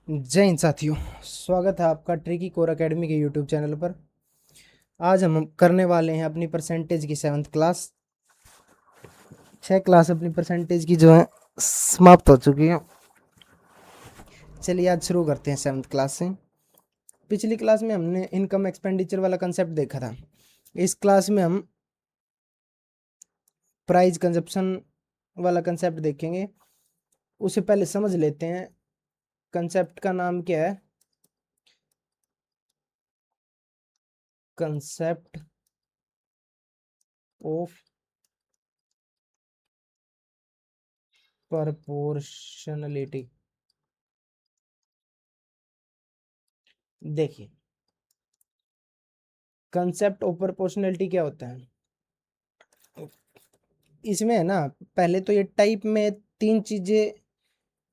जय हिंद साथियों, स्वागत है आपका ट्रिकी कोर एकेडमी के यूट्यूब चैनल पर। आज हम करने वाले हैं अपनी परसेंटेज की 7th क्लास। 6 क्लास अपनी परसेंटेज की जो है समाप्त हो चुकी है। चलिए आज शुरू करते हैं 7th क्लास से। पिछली क्लास में हमने इनकम एक्सपेंडिचर वाला कंसेप्ट देखा था। इस क्लास में हम प्राइस कंजप्शन वाला कंसेप्ट देखेंगे। उससे पहले समझ लेते हैं कंसेप्ट का नाम क्या है। Concept of proportionality. देखिए, कंसेप्ट ऑफ प्रोपोर्शनलिटी क्या होता है। इसमें है ना, पहले तो ये टाइप में 3 चीजें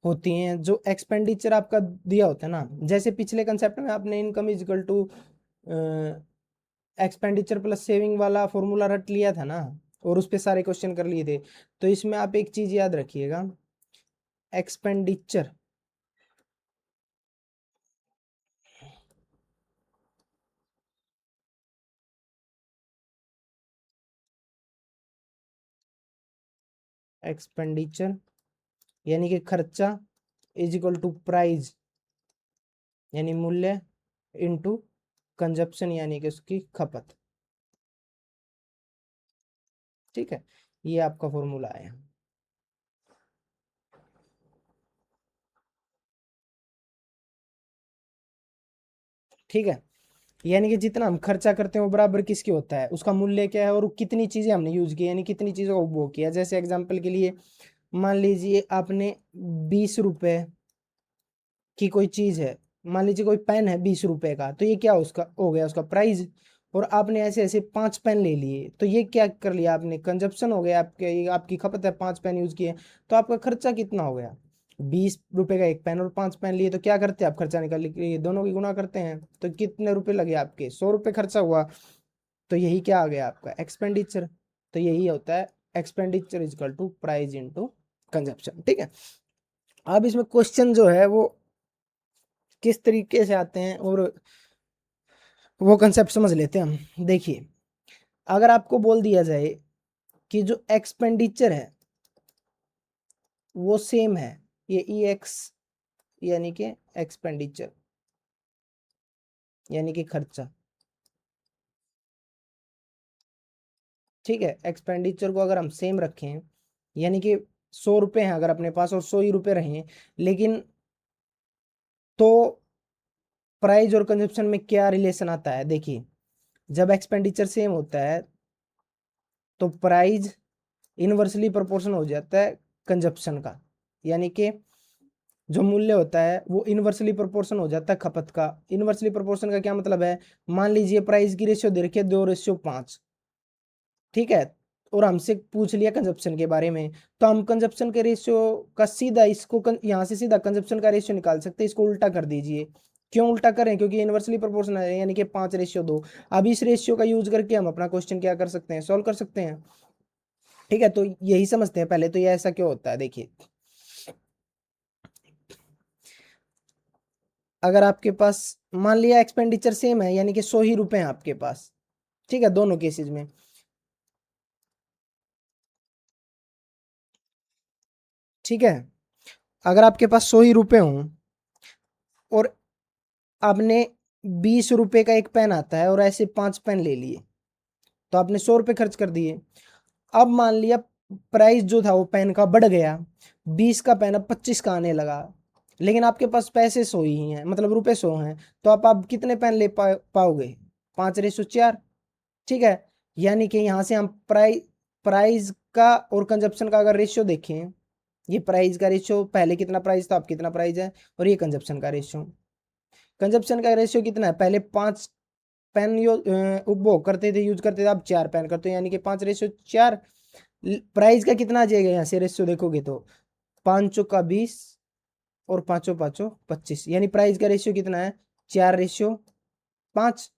होती हैं जो एक्सपेंडिचर आपका दिया होता है ना। जैसे पिछले कंसेप्ट में आपने income is equal to expenditure plus saving वाला फॉर्मूला रट लिया था ना, और उस पे सारे क्वेश्चन कर लिए थे। तो इसमें आप एक चीज याद रखिएगा, एक्सपेंडिचर एक्सपेंडिचर यानी कि खर्चा इज इक्वल टू प्राइस यानी मूल्य इनटू कंजप्शन यानी कि उसकी खपत। ठीक है, ये आपका फॉर्मूला है। ठीक है, यानी कि जितना हम खर्चा करते हैं वो बराबर किसके होता है, उसका मूल्य क्या है और कितनी चीजें हमने यूज की यानी कितनी चीजों का उपभोग किया। जैसे एग्जांपल के लिए मान लीजिए आपने 20 रुपए की कोई चीज है, मान लीजिए कोई पेन है 20 रुपए का, तो ये क्या उसका हो गया, उसका प्राइस। और आपने ऐसे ऐसे 5 पेन ले लिए, तो ये क्या कर लिया आपने, कंजप्शन हो गया आपके, ये आपकी खपत है, 5 पेन यूज किए। तो आपका खर्चा कितना हो गया, 20 रुपए का एक पेन और 5 पेन लिए। तो क्या करते हैं आप, खर्चा निकालने के लिए दोनों की गुणा करते हैं। तो कितने रुपए लगे आपके, 100 रुपए खर्चा हुआ। तो यही क्या आ गया आपका एक्सपेंडिचर। तो यही होता है expenditure is equal to price into consumption. ठीक है, अब इसमें क्वेश्चन जो है वो किस तरीके से आते हैं और वो कंसेप्ट समझ लेते हैं हम। देखिए, अगर आपको बोल दिया जाए कि जो एक्सपेंडिचर है वो सेम है, ये ई एक्स यानी कि एक्सपेंडिचर यानी कि खर्चा। ठीक है, एक्सपेंडिचर को अगर हम सेम रखें यानी कि 100 रुपए हैं अगर अपने पास और 100 ही रुपए रहे, लेकिन तो प्राइस और कंजप्शन में क्या रिलेशन आता है। देखिए, जब एक्सपेंडिचर सेम होता है तो प्राइस इनवर्सली प्रोपोर्शन हो जाता है कंजप्शन का, यानी कि जो मूल्य होता है वो इनवर्सली प्रोपोर्शन हो जाता है खपत का। इनवर्सली प्रोपोर्शन का क्या मतलब है, मान लीजिए प्राइस की रेशियो दे रखी है 2:5। ठीक है, और हमसे पूछ लिया कंजप्शन के बारे में, तो हम कंजप्शन के रेशियो का सीधा इसको यहाँ से सीधा कंजप्शन का रेशियो निकाल सकते हैं। इसको उल्टा कर दीजिए। क्यों उल्टा करें, क्योंकि इनवर्सली प्रोपोर्शनल है यानी कि 5:2। अब इस रेशियो का यूज करके हम अपना क्वेश्चन क्या कर सकते हैं, सॉल्व कर सकते हैं। ठीक है, तो यही समझते हैं पहले तो ये ऐसा क्यों होता है। देखिए, अगर आपके पास मान लिया एक्सपेंडिचर सेम है यानी कि 100 ही रुपए हैं आपके पास। ठीक है, दोनों केसेस में। ठीक है, अगर आपके पास 100 ही रुपए हों और आपने 20 रुपए का एक पेन आता है और ऐसे 5 पेन ले लिए, तो आपने 100 रुपए खर्च कर दिए। अब मान लिया प्राइस जो था वो पेन का बढ़ गया, 20 का पेन अब 25 का आने लगा, लेकिन आपके पास पैसे 100 ही हैं, मतलब रुपए 100 हैं। तो आप कितने पेन ले पाओगे, 5:4। ठीक है, यानी कि यहाँ से हम प्राइस का और कंजप्शन का अगर रेशियो देखें, ये प्राइस का रेशियो, पहले कितना प्राइस था अब कितना प्राइस है, और ये कंजप्शन का रेशियो। कंजप्शन का रेशियो कितना है, पहले 5 पेन उपभोग करते थे, यूज करते थे, अब 4 पेन करते हैं यानी कि 5:4। प्राइस का कितना आ जाएगा, यहाँ से रेशियो देखोगे तो 5 का 20 और 5 5 25, यानी प्राइस का रेशियो कितना है, 4:5।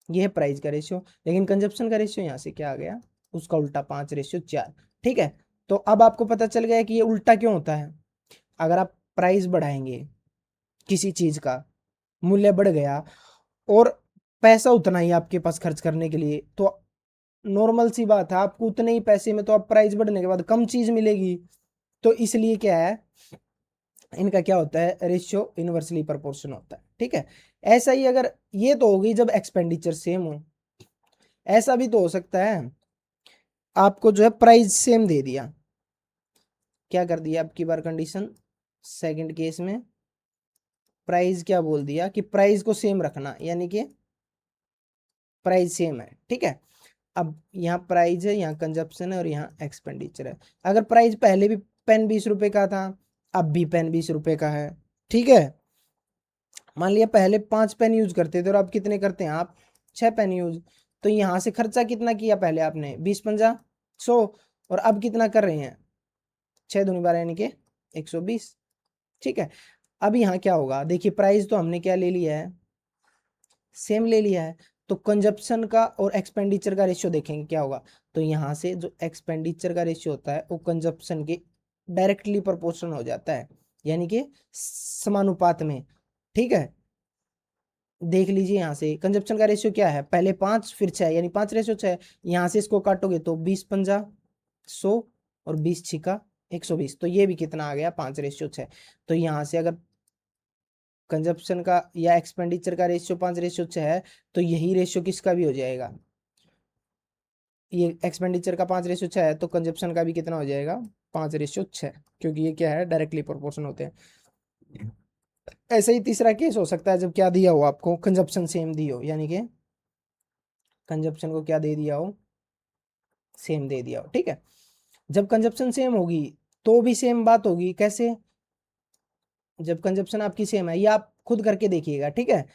ये है प्राइस का रेशियो। लेकिन कंजप्शन का रेशियो यहाँ से क्या आ गया, उसका उल्टा, 5:4। ठीक है, तो अब आपको पता चल गया कि ये उल्टा क्यों होता है। अगर आप प्राइस बढ़ाएंगे किसी चीज का मूल्य बढ़ गया और पैसा उतना ही आपके पास खर्च करने के लिए, तो नॉर्मल सी बात है, आपको उतने ही पैसे में तो आप प्राइस बढ़ने के बाद कम चीज मिलेगी। तो इसलिए क्या है, इनका क्या होता है, रेशियो इनवर्सली प्रोपोर्शन होता है। ठीक है, ऐसा ही अगर ये तो हो गई जब एक्सपेंडिचर सेम हो, ऐसा भी तो हो सकता है आपको जो है प्राइस सेम दे दिया, क्या कर दिया आपकी बार कंडीशन सेकंड केस में, प्राइस क्या बोल दिया कि प्राइस को सेम रखना, यानी कि प्राइस सेम है। ठीक है, अब यहाँ प्राइस है, यहाँ कंजप्शन है और यहाँ एक्सपेंडिचर है। अगर प्राइस पहले भी पेन 20 रुपए का था, अब भी पेन 20 रुपए का है, ठीक है, मान लिया पहले 5 पेन यूज करते थे और अब कितने करते हैं आप, 6 पेन यूज। तो यहाँ से खर्चा कितना किया पहले आपने, 20 पंजा 100, और अब कितना कर रहे हैं, 6 दूनी 12 यानी कि 120। ठीक है, अब यहाँ क्या होगा, देखिए प्राइस तो हमने क्या ले लिया है, सेम ले लिया है, तो कंजप्शन का और एक्सपेंडिचर का रेशियो देखेंगे क्या होगा। तो यहाँ से जो एक्सपेंडिचर का रेशियो होता है वो कंजप्शन के डायरेक्टली प्रोपोर्शनल हो जाता है, यानी कि समानुपात में। ठीक है, देख लीजिए यहाँ से कंजप्शन का रेशियो क्या है, पहले 5 फिर 6, यानी 5:6। यहाँ से इसको काटोगे तो 20 पंजा 100 और 20 छिका 120, तो ये भी कितना आ गया, 5:6। तो यहाँ से अगर कंजप्शन का या एक्सपेंडिचर का रेशियो 5:6 है, तो यही रेशियो किसका भी हो जाएगा, ये एक्सपेंडिचर का 5:6 है, तो कंजप्शन का भी कितना हो जाएगा, 5:6, क्योंकि ये क्या है, डायरेक्टली प्रोपोर्शन होते हैं। ऐसे ही तीसरा केस हो सकता है जब क्या दिया हो आपको, कंजप्शन सेम दी हो, यानी कि कंजप्शन को क्या दे दिया हो, सेम दे दिया हो। ठीक है, जब कंजप्शन सेम होगी तो भी सेम बात होगी, कैसे, जब कंजप्शन आपकी सेम है, ये आप खुद करके देखिएगा। ठीक है,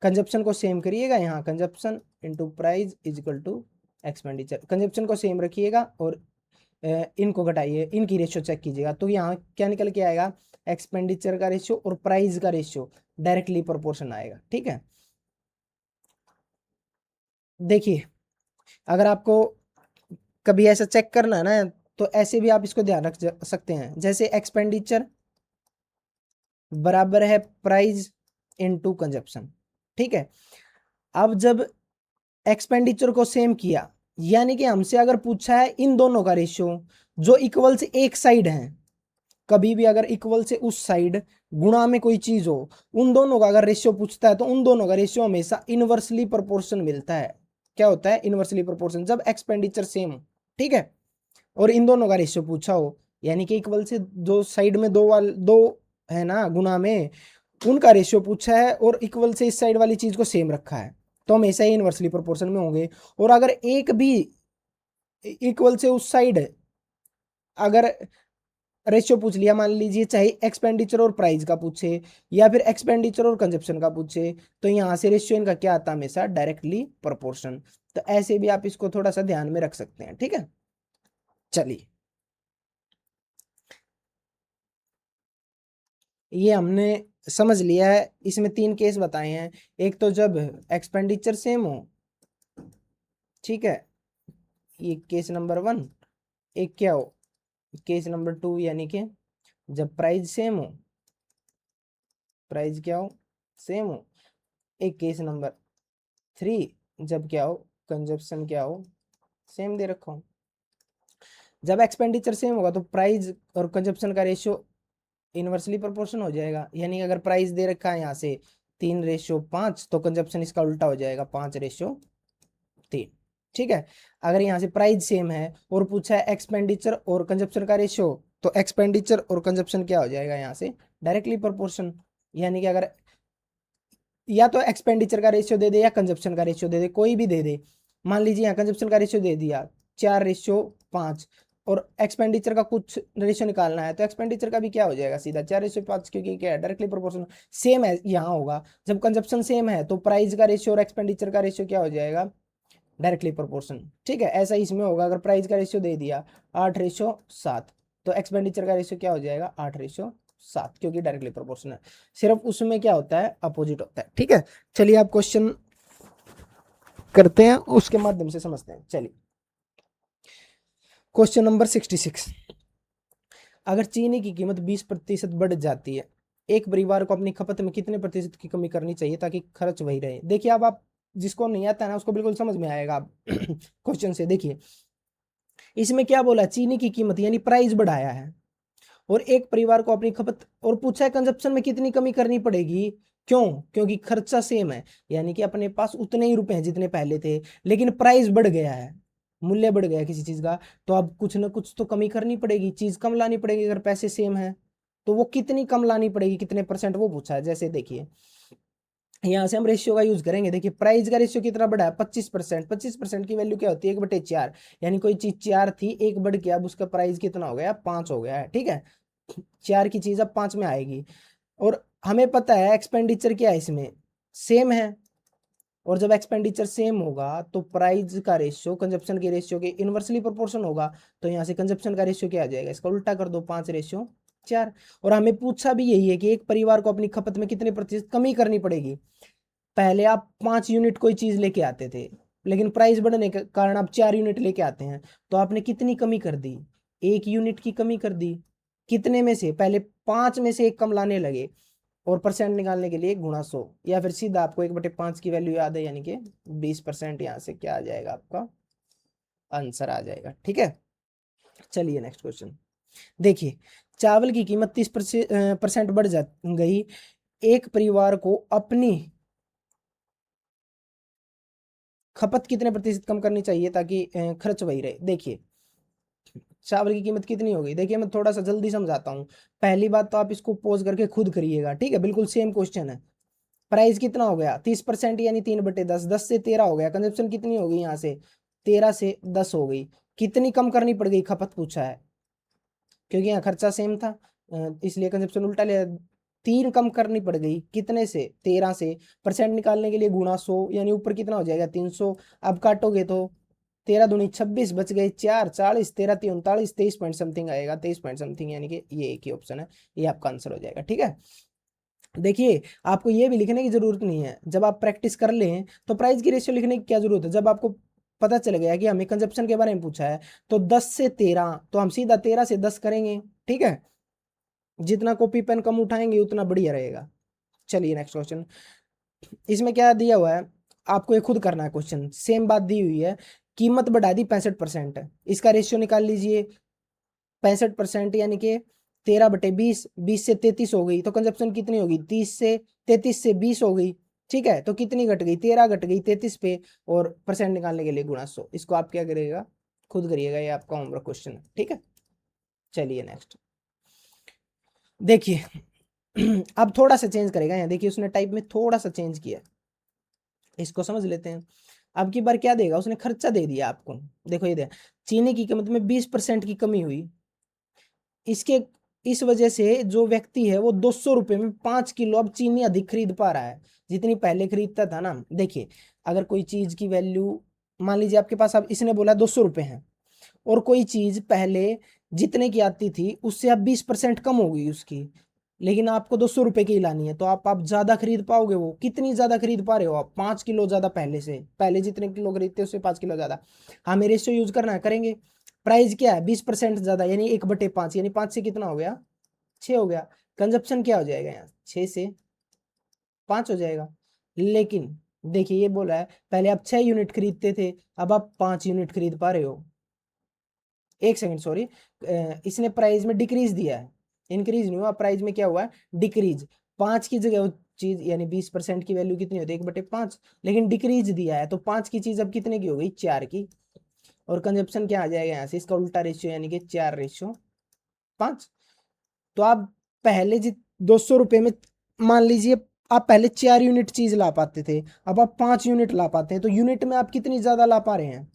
कंजप्शन को सेम करिएगा, यहाँ consumption into price is equal to expenditure, consumption को सेम रखिएगा और इनको घटाइए, इनकी रेशियो चेक कीजिएगा, तो यहाँ क्या निकल के आएगा, एक्सपेंडिचर का रेशियो और प्राइस का रेशियो डायरेक्टली प्रोपोर्शन आएगा। ठीक है, देखिए अगर आपको कभी ऐसा चेक करना है ना, तो ऐसे भी आप इसको ध्यान रख सकते हैं, जैसे एक्सपेंडिचर बराबर है प्राइस इनटू कंजप्शन। ठीक है, अब जब एक्सपेंडिचर को सेम किया, यानी कि हमसे अगर पूछा है इन दोनों का रेशियो जो इक्वल से एक साइड है, कभी भी अगर इक्वल से उस साइड गुणा में कोई चीज हो, उन दोनों का अगर रेशियो पूछता है तो उन दोनों का रेशियो हमेशा इनवर्सली प्रोपोर्शन मिलता है। क्या होता है, इनवर्सली प्रोपोर्शन, जब एक्सपेंडिचर सेम हो। ठीक है, और इन दोनों का रेशियो पूछा हो, यानी कि इक्वल से जो साइड में दो है ना गुणा में, उनका रेशियो पूछा है और इक्वल से इस साइड वाली चीज को सेम रखा है, तो हमेशा ही इनवर्सली प्रोपोर्शन में होंगे। और अगर एक भी इक्वल से उस साइड अगर रेशियो पूछ लिया, मान लीजिए चाहे एक्सपेंडिचर और प्राइस का पूछे या फिर एक्सपेंडिचर और कंजप्शन का पूछे, तो यहाँ से रेशियो इनका क्या आता है, हमेशा डायरेक्टली प्रोपोर्शन। तो ऐसे भी आप इसको थोड़ा सा ध्यान में रख सकते हैं। ठीक है, चलिए ये हमने समझ लिया है, इसमें 3 केस बताए हैं, एक तो जब एक्सपेंडिचर सेम हो, ठीक है, ये केस नंबर 1, एक क्या हो, केस नंबर 2, यानी कि जब प्राइस सेम हो, प्राइस क्या हो, सेम हो। एक केस नंबर 3, जब क्या हो, कंजप्शन क्या हो, सेम दे रखा हो। जब एक्सपेंडिचर सेम होगा तो प्राइस और कंजप्शन का रेशियो इनवर्सली प्रोपोर्शन हो जाएगा, यानी अगर प्राइस दे रखा है यहाँ से 3:5, तो कंजप्शन इसका उल्टा हो जाएगा 5:3। ठीक है, अगर यहाँ से प्राइस सेम है और पूछा है एक्सपेंडिचर और कंजप्शन का रेशियो, तो एक्सपेंडिचर और कंजप्शन क्या हो जाएगा यहाँ से डायरेक्टली प्रोपोर्शन, यानी कि अगर या तो एक्सपेंडिचर का रेशियो दे दे या कंजप्शन का रेशियो दे दे, कोई भी दे दे। मान लीजिए यहाँ कंजप्शन का रेशियो दे दिया 4:5 और एक्सपेंडिचर का कुछ रेशियो निकालना है, तो एक्सपेंडिचर का भी क्या हो जाएगा, सीधा 4:5, क्योंकि क्या है, डायरेक्टली प्रोपोर्शनल सेम है। यहाँ होगा जब कंजप्शन सेम है तो प्राइस का रेशियो और एक्सपेंडिचर का रेशियो क्या हो जाएगा, डायरेक्टली प्रोपोर्शन। ठीक है, ऐसा ही इसमें होगा, अगर प्राइस का रेशियो दे दिया 8:7, तो एक्सपेंडिचर का रेशियो क्या हो जाएगा, 8:7, क्योंकि डायरेक्टली प्रोपोर्शनल है। सिर्फ उसमें क्या होता है, अपोजिट होता है। ठीक है, चलिए आप क्वेश्चन करते हैं, उसके माध्यम से समझते हैं। चलिए क्वेश्चन नंबर 66, अगर चीनी की कीमत 20% बढ़ जाती है एक परिवार को अपनी खपत में कितने प्रतिशत की कमी करनी चाहिए ताकि खर्च वही रहे। देखिए अब आप जिसको नहीं आता है ना उसको बिल्कुल समझ में आएगा अब क्वेश्चन से। देखिए इसमें क्या बोला, चीनी की कीमत यानी प्राइस बढ़ाया है और एक परिवार को अपनी खपत और पूछा है कंजप्शन में कितनी कमी करनी पड़ेगी। क्यों? क्योंकि खर्चा सेम है, यानी कि अपने पास उतने ही रुपए हैं जितने पहले थे, लेकिन प्राइस बढ़ गया है, मूल्य बढ़ गया है किसी चीज का, तो अब कुछ ना कुछ तो कमी करनी पड़ेगी, चीज कम लानी पड़ेगी। अगर पैसे सेम है तो वो कितनी कम लानी पड़ेगी, कितने परसेंट, वो पूछा है। जैसे देखिए यहाँ से हम रेशियो का यूज करेंगे। देखिए प्राइस का रेशियो कितना बढ़ा है, 25%। 25% की वैल्यू क्या होती है, 1/4, यानी कोई चीज 4 थी, एक बढ़ के अब उसका प्राइस कितना हो गया, 5 हो गया है। ठीक है, 4 की चीज अब 5 में आएगी। और हमें पता है एक्सपेंडिचर क्या है, इसमें सेम है, और जब एक्सपेंडिचर सेम होगा तो प्राइस का रेशियो कंजप्शन के रेशियो के इनवर्सली प्रोपोर्शन होगा। तो यहाँ से कंजप्शन का रेशियो क्या आ जाएगा, इसका उल्टा कर दो, 5/4। और हमें पूछा भी यही है कि एक परिवार को अपनी खपत में कितने प्रतिशत कमी करनी पड़ेगी। पहले आप 5 यूनिट कोई चीज लेके आते थे, लेकिन प्राइस बढ़ने के कारण आप 4 यूनिट लेके आते हैं, तो आपने कितनी कमी कर दी, 1 यूनिट की कमी कर दी। कितने में से, पहले 5 में से 1 कम लाने लगे, और परसेंट निकालने के लिए गुणा 100, या फिर सीधा आपको 1/5 की वैल्यू याद है, यानी कि 20%। यहाँ से क्या आ जाएगा, आपका आंसर आ जाएगा। ठीक है, चलिए नेक्स्ट क्वेश्चन देखिए। चावल की कीमत 30% बढ़ जा गई, एक परिवार को अपनी खपत कितने प्रतिशत कम करनी चाहिए ताकि खर्च वही रहे। देखिए चावल की कीमत कितनी हो गई, देखिए मैं थोड़ा सा जल्दी समझाता हूँ। पहली बात तो आप इसको पॉज करके खुद करिएगा, ठीक है, बिल्कुल सेम क्वेश्चन है। प्राइस कितना हो गया, 30% यानी 3/10, 10 से 13 हो गया। कंजप्शन कितनी हो गई, यहाँ से 13 से 10 हो गई। कितनी कम करनी पड़ गई खपत पूछा है, क्योंकि यहाँ खर्चा सेम था, इसलिए कंजप्शन उल्टा ले, 3 कम करनी पड़ गई, कितने से, 13 से। परसेंट निकालने के लिए गुणा 100, यानी ऊपर कितना हो जाएगा, 300। अब काटोगे तो 13 दूनी 26, बच गए 4, 40, 13 3 39, 23 पॉइंट समथिंग आएगा, 23 पॉइंट समथिंग, यानी कि ये एक ही ऑप्शन है, ये आपका आंसर हो जाएगा। ठीक है, देखिए आपको ये भी लिखने की जरूरत नहीं है, जब आप प्रैक्टिस कर लें तो प्राइस की रेशियो लिखने की क्या जरूरत है। जब आपको पता चल गया कि हमें कंजप्शन के बारे में पूछा है, तो 10 से 13, तो हम सीधा 13 से 10 करेंगे। ठीक है, जितना कॉपी पेन कम उठाएंगे उतना बढ़िया रहेगा। चलिए नेक्स्ट क्वेश्चन, इसमें क्या दिया हुआ है, आपको ये खुद करना है। क्वेश्चन सेम बात दी हुई है, कीमत बढ़ा दी 65%, इसका रेशियो निकाल लीजिए। 65% यानी कि 13/20, 20 से 33 हो गई, तो कंजप्शन कितनी होगी, 33 से 20 हो गई। ठीक है, तो कितनी घट गई, 13 घट गई 33 पे, और परसेंट निकालने के लिए गुणा 100। इसको आप क्या करिएगा, खुद करिएगा, ये आपका होमवर्क क्वेश्चन है। ठीक है, चलिए नेक्स्ट देखिए अब थोड़ा सा चेंज करेगा यहाँ, देखिए उसने टाइप में थोड़ा सा चेंज किया, इसको समझ लेते हैं। अब की बार क्या देगा, उसने खर्चा दे दिया आपको। देखो ये दे, चीनी की कीमत में 20% की कमी हुई, इसके इस वजह से जो व्यक्ति है वो 200 रुपये में 5 किलो अब चीनी अधिक खरीद पा रहा है जितनी पहले खरीदता था ना। देखिए अगर कोई चीज की वैल्यू, मान लीजिए आपके पास, अब इसने बोला 200 रुपये है, और कोई चीज पहले जितने की आती थी उससे अब 20% कम हो गई उसकी, लेकिन आपको 200 रुपये की ही लानी है, तो आप ज्यादा खरीद पाओगे। वो कितनी ज्यादा खरीद पा रहे हो आप, 5 किलो ज्यादा पहले से, पहले जितने किलो खरीदते उससे 5 किलो ज्यादा। हमें रेशियो यूज करना है, करेंगे। प्राइस क्या है, 20% ज्यादा, यानी 1/5, यानी 5 से कितना हो गया, 6 हो गया। कंजप्शन क्या हो जाएगा यहाँ, 6 से 5 हो जाएगा। लेकिन देखिए ये बोला है पहले आप 6 यूनिट खरीदते थे, अब आप 5 यूनिट खरीद पा रहे हो। एक सेकंड सॉरी, इसने प्राइस में डिक्रीज दिया है, इंक्रीज नहीं हुआ, प्राइस में क्या हुआ है, डिक्रीज। 5 की जगह वो चीज, यानी 20% की वैल्यू कितनी होती है, 1/5, लेकिन डिक्रीज दिया है, तो 5 की चीज अब कितने की हो गई, 4 की। और कंजप्शन क्या आ जाएगा यहाँ से, इसका उल्टा रेशियो, यानी कि 4/5। तो आप पहले 200 रुपये में, मान लीजिए आप पहले 4 यूनिट चीज ला पाते थे, अब आप 5 यूनिट ला पाते हैं, तो यूनिट में आप कितनी ज्यादा ला पा रहे हैं,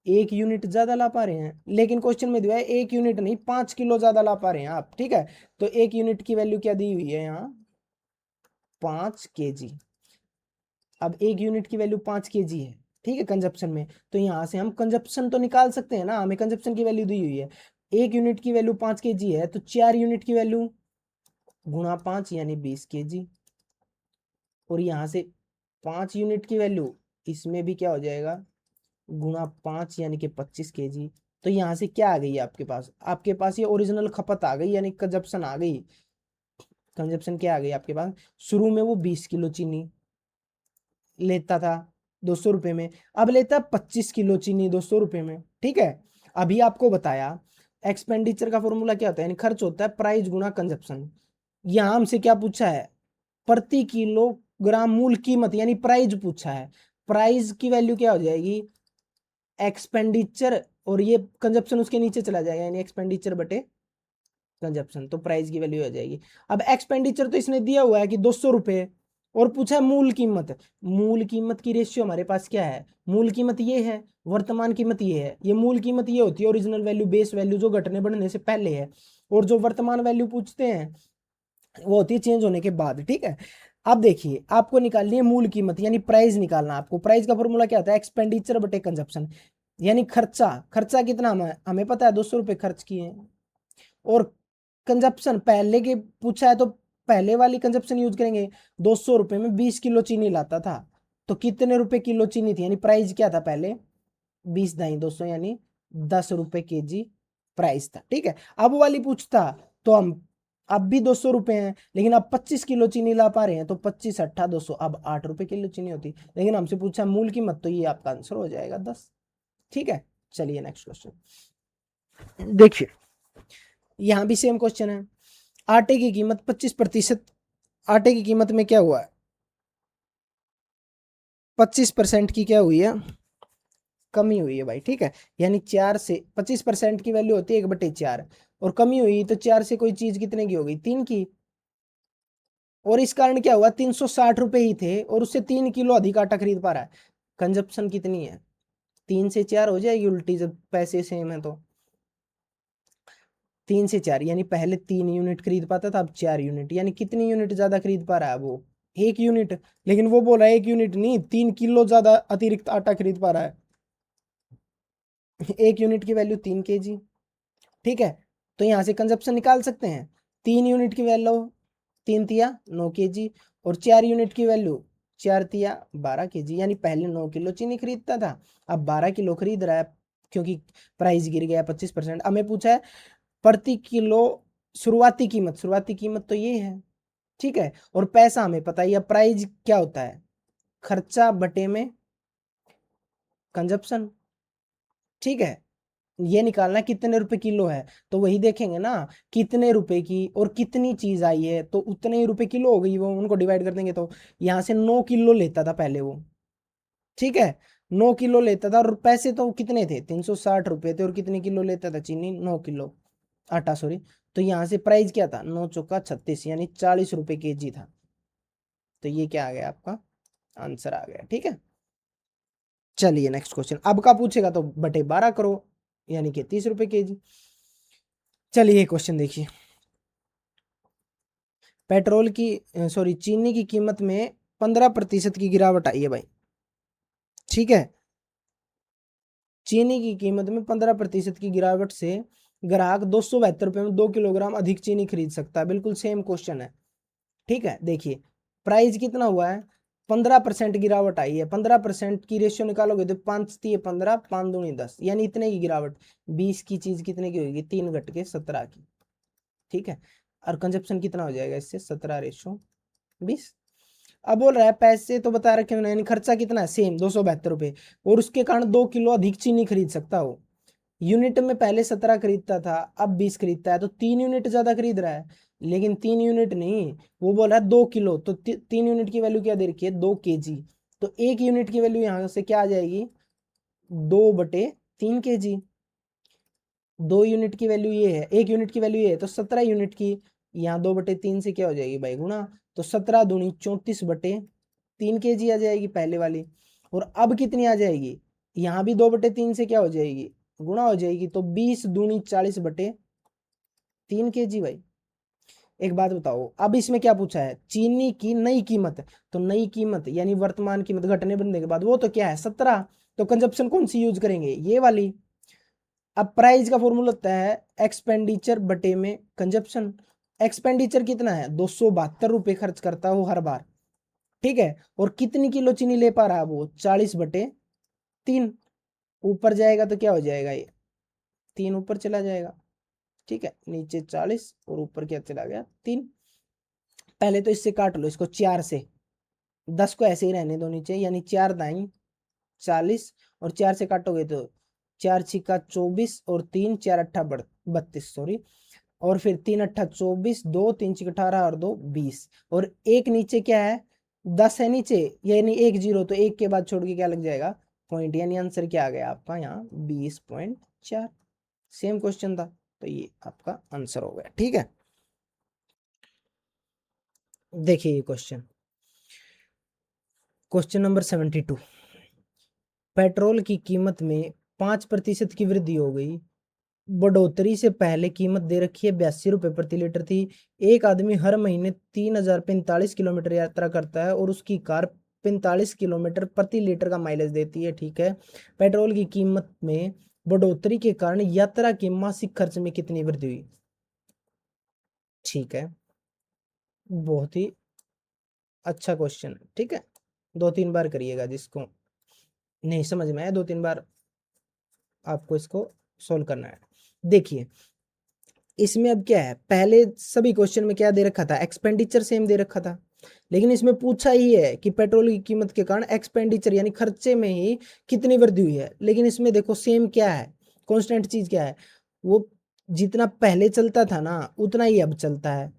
1 यूनिट ज्यादा ला पा रहे हैं। लेकिन क्वेश्चन में दिया है 1 यूनिट नहीं, 5 किलो ज्यादा ला पा रहे हैं आप। ठीक है, तो 1 यूनिट की वैल्यू क्या दी हुई है यहाँ, 5 kg। अब 1 यूनिट की वैल्यू 5 kg है, ठीक है, कंजप्शन में, तो यहाँ से हम कंजप्शन तो निकाल सकते हैं ना, हमें कंजप्शन की वैल्यू दी हुई है। 1 यूनिट की वैल्यू 5 kg है, तो 4 यूनिट की वैल्यू गुणा 5 यानी 20 kg। और यहाँ से 5 यूनिट की वैल्यू, इसमें भी क्या हो जाएगा, गुणा 5 यानी कि 25 kg। तो यहाँ से क्या आ गई आपके पास, आपके पास ये ओरिजिनल खपत आ गई, यानी कंजप्शन आ गई। कंजप्शन क्या आ गई आपके पास, शुरू में वो 20 किलो चीनी लेता था 200 रुपए में, अब लेता 25 किलो चीनी 200 रुपए में। ठीक है, अभी आपको बताया एक्सपेंडिचर का फॉर्मूला क्या होता है, यानी खर्च होता है प्राइस गुना कंजप्शन। यहां हमसे क्या पूछा है, प्रति किलोग्राम मूल कीमत यानी प्राइस पूछा है। प्राइस की वैल्यू क्या हो जाएगी, एक्सपेंडिचर, और ये कंजप्शन उसके नीचे चला जाएगा, यानी एक्सपेंडिचर बटे कंजप्शन, तो प्राइस की वैल्यू आ जाएगी। अब एक्सपेंडिचर तो इसने दिया हुआ है कि 200 रुपए, और पूछा है मूल कीमत। मूल कीमत की रेशियो हमारे पास क्या है, मूल कीमत ये है, वर्तमान कीमत ये है। ये मूल कीमत ये होती है ओरिजिनल वैल्यू, बेस वैल्यू जो घटने बढ़ने से पहले है, और जो वर्तमान वैल्यू पूछते हैं वो होती है चेंज होने के बाद। ठीक है, अब देखिए आपको निकालनी है मूल कीमत यानी प्राइस निकालना। आपको प्राइस का फॉर्मूला क्या होता है, एक्सपेंडिचर बटे कंजप्शन, यानी खर्चा। खर्चा कितना हमें पता है 200 रुपए खर्च किए, और कंजप्शन पहले के पूछा है तो पहले वाली कंजप्शन यूज करेंगे। 200 रुपए में 20 किलो चीनी लाता था, तो कितने रुपए किलो चीनी थी, यानी प्राइस क्या था पहले, 20 दाई 200 यानी 10 रुपए केजी प्राइस था। ठीक है, अब वाली पूछता तो हम अब भी 200 रुपए हैं, लेकिन अब 25 किलो चीनी ला पा रहे हैं, तो 25 अट्ठा 200, अब 8 रुपए किलो चीनी होती, लेकिन हमसे पूछा मूल कीमत, तो ये आपका आंसर हो जाएगा 10। ठीक है, चलिए नेक्स्ट क्वेश्चन देखिए, यहां भी सेम क्वेश्चन है। आटे की कीमत 25%, आटे की कीमत में क्या हुआ है, 25% की क्या हुई है, कमी हुई है भाई। ठीक है, यानी 4 से 25% की वैल्यू होती है 1/4, और कमी हुई तो 4 से कोई चीज कितने की हो गई, 3 की। और इस कारण क्या हुआ, 360 रुपए ही थे, और उससे 3 किलो अधिक आटा खरीद पा रहा है। कंजप्शन कितनी है, 3 से 4 हो जाएगी उल्टी, जब पैसे सेम है तो 3 से 4, यानी पहले 3 यूनिट खरीद पाता था, अब 4 यूनिट, यानी कितनी यूनिट ज्यादा खरीद पा रहा है वो, 1 यूनिट। लेकिन वो बोल रहा है 1 यूनिट नहीं, 3 किलो ज्यादा अतिरिक्त आटा खरीद पा रहा है। 1 यूनिट की वैल्यू 3 kg। ठीक है, तो यहां से कंजप्शन निकाल सकते हैं। 3 यूनिट की वैल्यू 3 तिया 9 kg, और 4 यूनिट की वैल्यू 4 तिया 12 kg, यानी पहले 9 किलो चीनी खरीदता था, अब 12 किलो खरीद रहा है, क्योंकि प्राइस गिर गया 25%। हमें पूछा है प्रति किलो शुरुआती कीमत, शुरुआती कीमत तो ये है। ठीक है, और पैसा हमें पता है, प्राइस क्या होता है, खर्चा बटे में कंजप्शन। ठीक है, ये निकालना कितने रुपए किलो है, तो वही देखेंगे ना, कितने रुपए की और कितनी चीज आई है, तो उतने ही रुपए किलो हो गई, वो उनको डिवाइड कर देंगे। तो यहां से 9 किलो लेता था पहले वो। ठीक है, 9 किलो लेता था, और पैसे तो कितने थे, 360 रुपए थे, और कितने किलो लेता था चीनी, 9 किलो आटा, सॉरी। तो यहाँ से प्राइस क्या था, 9 चौका 36, यानी 40 रुपए kg था। तो ये क्या आ गया आपका आंसर आ गया। ठीक है, चलिए नेक्स्ट क्वेश्चन, अब का पूछेगा तो बटे 12 करो, यानी कि 30 रुपए kg। चलिए क्वेश्चन देखिए, पेट्रोल की सॉरी चीनी की कीमत में 15% की गिरावट आई है भाई। ठीक है, चीनी की कीमत में 15% की गिरावट से ग्राहक 272 रुपये में 2 किलोग्राम अधिक चीनी खरीद सकता है। बिल्कुल सेम क्वेश्चन है। ठीक है, देखिए प्राइस कितना हुआ है, 15% गिरावट आई है। 15% की रेशियो निकालोगे तो 5 तिये 15, 5 दूनी 10, यानी इतने की गिरावट। 20 की चीज कितने की होगी, 3 घट के 17 की। ठीक है, और कंजप्शन कितना हो जाएगा इससे, 17/20। अब बोल रहा है पैसे तो बता रखे हैं, यानी खर्चा कितना है, सेम 272 रुपये, और उसके कारण 2 किलो अधिक चीनी खरीद सकता हो। यूनिट में पहले 17 खरीदता था, अब 20 खरीदता है, तो 3 यूनिट ज्यादा खरीद रहा है। लेकिन 3 यूनिट नहीं, वो बोल रहा है 2 किलो, तो 3 यूनिट की वैल्यू क्या दे रखी है, 2 kg। तो 1 यूनिट की वैल्यू यहां से क्या आ जाएगी, 2/3 kg। 2 यूनिट की वैल्यू ये है, 1 यूनिट की वैल्यू ये है, तो 17 यूनिट की। यहाँ 2/3 से क्या हो जाएगी भाई, गुना। तो 17 दूनी 34/3 kg आ जाएगी पहले वाली। और अब कितनी आ जाएगी, यहाँ भी 2/3 से क्या हो जाएगी, गुणा हो जाएगी, तो 20 दूनी 40/3 kg भाई। एक बात बताओ, अब इसमें क्या पूछा है, चीनी की नई कीमत, तो नई कीमत यानी वर्तमान कीमत घटने बढ़ने के बाद, वो तो क्या है 17। तो कंजप्शन कौन सी यूज करेंगे, ये वाली। अब प्राइस का फॉर्मूला होता है एक्सपेंडिचर बटे में कंजप्शन। एक्सपेंडिचर कितना है, 272 रुपये खर्च करता है वो हर बार। ठीक है, और कितनी किलो चीनी ले पा रहा है वो, 40/3। ऊपर जाएगा तो क्या हो जाएगा, ये 3 ऊपर चला जाएगा। ठीक है, नीचे 40 और ऊपर क्या चला गया, 3। पहले तो इससे काट लो इसको 4 से, 10 को ऐसे ही रहने दो नीचे, यानी 4 दाई 40, और 4 से काटोगे तो 4 छिक्का 24 और 3 4 अट्ठा 32, सॉरी, और फिर 3 अट्ठा 24, 2 3 छिक 18 और 2 20, और एक नीचे क्या है 10 है नीचे, यानी एक जीरो, तो एक के बाद छोड़ के क्या लग जाएगा पॉइंट, यानी आंसर क्या आ गया आपका यहाँ 20.4। सेम क्वेश्चन था, तो ये आपका आंसर हो गया। ठीक है, देखिए ये क्वेश्चन, क्वेश्चन नंबर 72, पेट्रोल की कीमत में 5% की वृद्धि हो गई। बढ़ोतरी से पहले कीमत दे रखी है 82 रुपये प्रति लीटर थी। एक आदमी हर महीने 3045 किलोमीटर यात्रा करता है और उसकी कार 45 किलोमीटर प्रति लीटर का माइलेज देती है। ठीक है, पेट्रोल की कीमत में बढ़ोतरी के कारण यात्रा के मासिक खर्च में कितनी वृद्धि हुई? ठीक है, बहुत ही अच्छा क्वेश्चन। ठीक है, 2-3 बार करिएगा, जिसको नहीं समझ में आया 2-3 बार आपको इसको सोल्व करना है। देखिए इसमें अब क्या है, पहले सभी क्वेश्चन में क्या दे रखा था, एक्सपेंडिचर सेम दे रखा था, लेकिन इसमें पूछा ही है कि पेट्रोल की कीमत के कारण एक्सपेंडिचर यानी खर्चे में ही कितनी वृद्धि हुई है। लेकिन इसमें देखो सेम क्या है, कांस्टेंट चीज क्या है, वो जितना पहले चलता था ना उतना ही अब चलता है,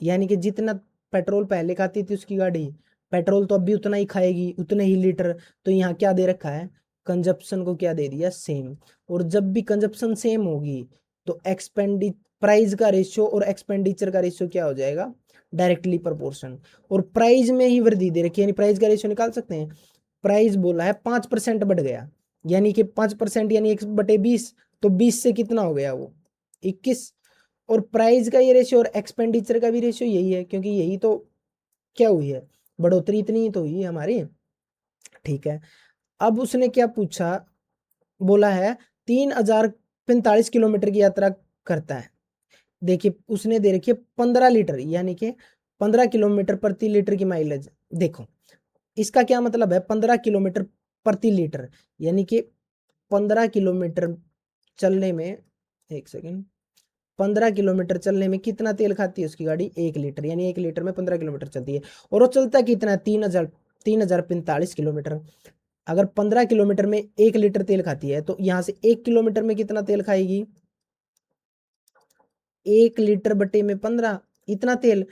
यानी कि जितना पेट्रोल पहले खाती थी उसकी गाड़ी, पेट्रोल तो अब भी उतना ही खाएगी, उतने ही लीटर। तो यहाँ क्या दे रखा है, कंजप्शन को क्या दे दिया, सेम। और जब भी कंजप्शन सेम होगी तो एक्सपेंडि प्राइस का रेशियो और एक्सपेंडिचर का रेशियो क्या हो जाएगा, डायरेक्टली प्रोपोर्शन। और प्राइस में ही वृद्धि दे रखी है, यानी प्राइस का रेशियो निकाल सकते हैं। प्राइस बोला है 5% बढ़ गया, यानी कि 5% यानी 1/20, तो 20 से कितना हो गया वो 21। और प्राइस का ये रेशियो और एक्सपेंडिचर का भी रेशियो यही है, क्योंकि यही तो क्या हुई है, बढ़ोतरी इतनी ही तो हुई है हमारी। ठीक है, अब उसने क्या पूछा, बोला है 3045 किलोमीटर की यात्रा करता है। देखिए उसने दे रखी है 15 लीटर, यानी कि 15 किलोमीटर प्रति लीटर की माइलेज। देखो इसका क्या मतलब है, 15 किलोमीटर प्रति लीटर, यानी कि 15 किलोमीटर चलने में, एक सेकेंड, 15 किलोमीटर चलने में कितना तेल खाती है उसकी गाड़ी, 1 लीटर, यानी 1 लीटर में 15 किलोमीटर चलती है। और वो चलता कितना है, 3045 किलोमीटर। अगर 15 किलोमीटर में 1 लीटर तेल खाती है तो यहाँ से 1 किलोमीटर में कितना तेल खाएगी, 1 लीटर बटे में 15, इतना तेल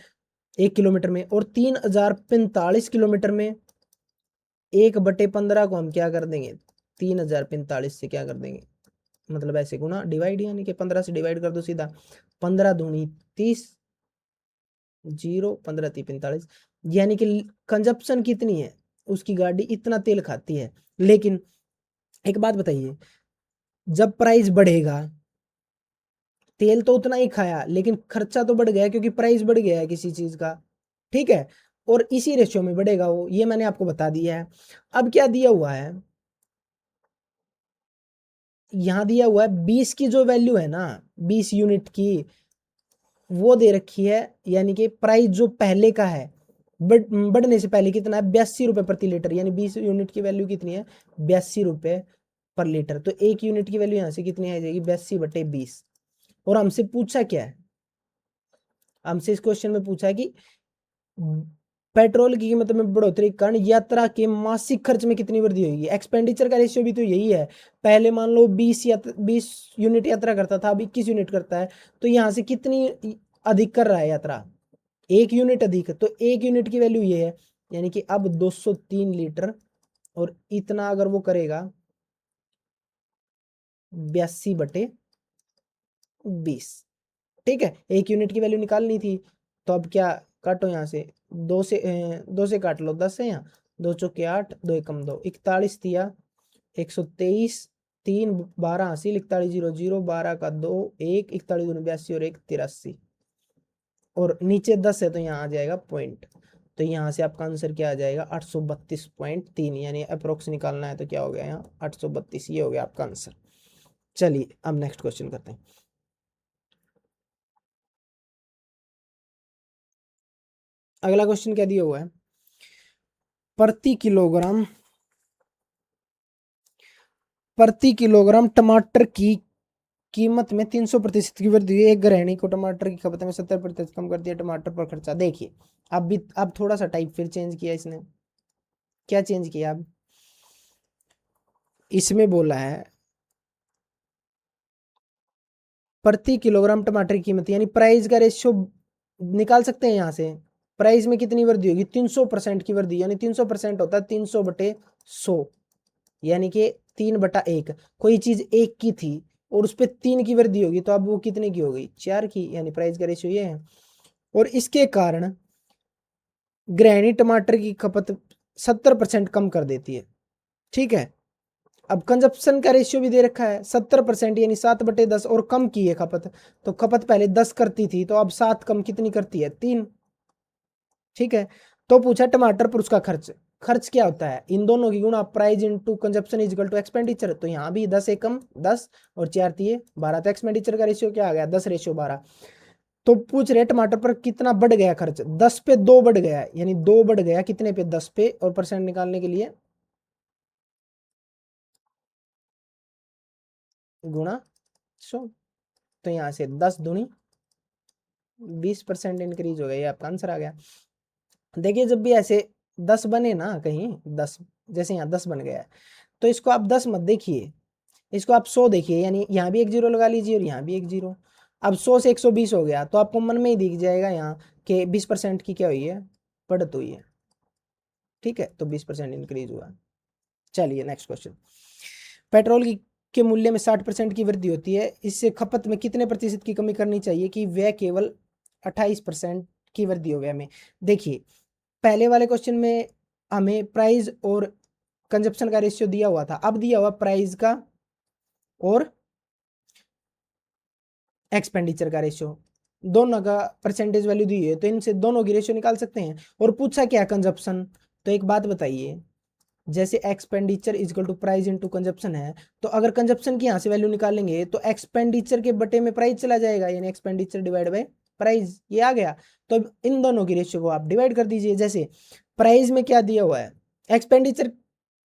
1 किलोमीटर में। और 3045 किलोमीटर में 1/15 को हम क्या कर देंगे, 3045 से क्या कर देंगे, मतलब ऐसे गुना डिवाइड, यानी कि 15 से डिवाइड कर दो सीधा, 15 दूनी 30, 0 15 3 45, यानी कि कंजप्शन कितनी है उसकी गाड़ी, इतना तेल खाती है। लेकिन एक बात बताइए, जब प्राइस बढ़ेगा तेल तो उतना ही खाया, लेकिन खर्चा तो बढ़ गया क्योंकि प्राइस बढ़ गया है किसी चीज का। ठीक है, और इसी रेशियो में बढ़ेगा वो, ये मैंने आपको बता दिया है। अब क्या दिया हुआ है, यहाँ दिया हुआ है 20 की जो वैल्यू है ना, 20 यूनिट की वो दे रखी है, यानी कि प्राइस जो पहले का है बढ़ने से पहले कितना है, 82 रुपये प्रति लीटर, यानी 20 यूनिट की वैल्यू कितनी है, 82 रुपये पर लीटर। तो 1 यूनिट की वैल्यू यहाँ से कितनी आ जाएगी, 82/20। और हमसे पूछा क्या है, हमसे इस क्वेश्चन में पूछा है कि पेट्रोल की कीमत में बढ़ोतरी के कारण यात्रा के मासिक खर्च में कितनी वृद्धि होगी। एक्सपेंडिचर का रेशियो भी तो यही है, पहले मान लो 20 यूनिट यात्रा करता था, अब 21 यूनिट करता है, तो यहाँ से कितनी अधिक कर रहा है यात्रा, 1 यूनिट अधिक। तो 1 यूनिट की वैल्यू ये है, यानी कि अब 203 लीटर, और इतना अगर वो करेगा 82/20। ठीक है, 1 यूनिट की वैल्यू निकालनी थी, तो अब क्या, काटो यहाँ से, 2 से काट लो, 10 है यहाँ, 2 चौके 8, 2 एकम 2, 41 दिया, 123, 3 12 80, 41 0 0, 12 का 2 1, 41 82 और 1 83, और नीचे 10 है तो यहाँ आ जाएगा पॉइंट। तो यहाँ से आपका आंसर क्या आ जाएगा, 832.3, यानी अप्रोक्स निकालना है तो क्या हो गया यहाँ 832, ये हो गया आपका आंसर। चलिए अब नेक्स्ट क्वेश्चन करते हैं। अगला क्वेश्चन क्या दिया हुआ है, प्रति किलोग्राम टमाटर की कीमत में 300% की वृद्धि हुई, एक गृहिणी को टमाटर की खपत में 70% कम कर दिया, टमाटर पर खर्चा। देखिए अब थोड़ा सा टाइप फिर चेंज किया इसने। क्या चेंज किया अब? इसमें बोला है प्रति किलोग्राम टमाटर की कीमत, यानी प्राइस का रेशियो निकाल सकते हैं यहाँ से। प्राइस में कितनी वृद्धि होगी? 300% की वृद्धि, यानी 300% होता है 300/100, यानी कि 3/1। कोई चीज एक की थी और उस पर 3 की वृद्धि होगी, तो अब वो कितने की हो गई? 4 की, यानी प्राइस का रेशियो ये है। और इसके कारण गृहिणी टमाटर की खपत 70% कम कर देती है। ठीक है, अब कंजप्शन का रेशियो भी दे रखा है 70%, यानी 7/10, और कम की है खपत। तो खपत पहले 10 करती थी, तो अब 7 कम कितनी करती है? 3। ठीक है, तो पूछा टमाटर पर उसका खर्च। खर्च क्या होता है? इन दोनों की गुणा, price into consumption is equal to expenditure. तो यहाँ भी 10 एकम 10 और 4 तिये 12, तो एक्सपेंडिचर का रेशियो क्या आ गया? 10/12। तो पूछ रहे टमाटर पर कितना बढ़ गया खर्च? 10 पे 2 बढ़ गया, यानी 2 बढ़ गया कितने पे? 10 पे, और परसेंट निकालने के लिए गुणा 100। तो यहाँ से 10 दूनी 20% इंक्रीज हो गया, ये आपका आंसर आ गया। देखिए जब भी ऐसे 10 बने ना कहीं 10, जैसे यहाँ 10 बन गया है, तो इसको आप 10 मत देखिए, इसको आप 100 देखिए, यानी यहाँ भी एक जीरो लगा लीजिए और यहाँ भी एक जीरो। अब 100 से 120 हो गया, तो आपको मन में ही दिख जाएगा यहाँ कि 20% की क्या हुई है? बढ़त हुई है। ठीक है, तो 20% इंक्रीज हुआ। चलिए नेक्स्ट क्वेश्चन। पेट्रोल की के मूल्य में 60% की वृद्धि होती है, इससे खपत में कितने प्रतिशत की कमी करनी चाहिए कि वह केवल 28% की वृद्धि हो? हमें देखिए पहले वाले क्वेश्चन में हमें प्राइस और कंजप्शन का रेशियो दिया हुआ था, अब दिया हुआ प्राइस का और एक्सपेंडिचर का रेशियो, दोनों का परसेंटेज वैल्यू दी है, तो इनसे दोनों की रेशियो निकाल सकते हैं। और पूछा क्या? कंजप्शन। तो एक बात बताइए, जैसे expenditure is equal to price into consumption है, तो अगर कंजप्शन की यहाँ से वैल्यू निकालेंगे तो एक्सपेंडिचर के बटे में प्राइस चला जाएगा, यानी एक्सपेंडिचर डिवाइड बाय प्राइस, ये आ गया। तो अब इन दोनों की रेशियो को आप डिवाइड कर दीजिए। जैसे प्राइस में क्या दिया हुआ है? एक्सपेंडिचर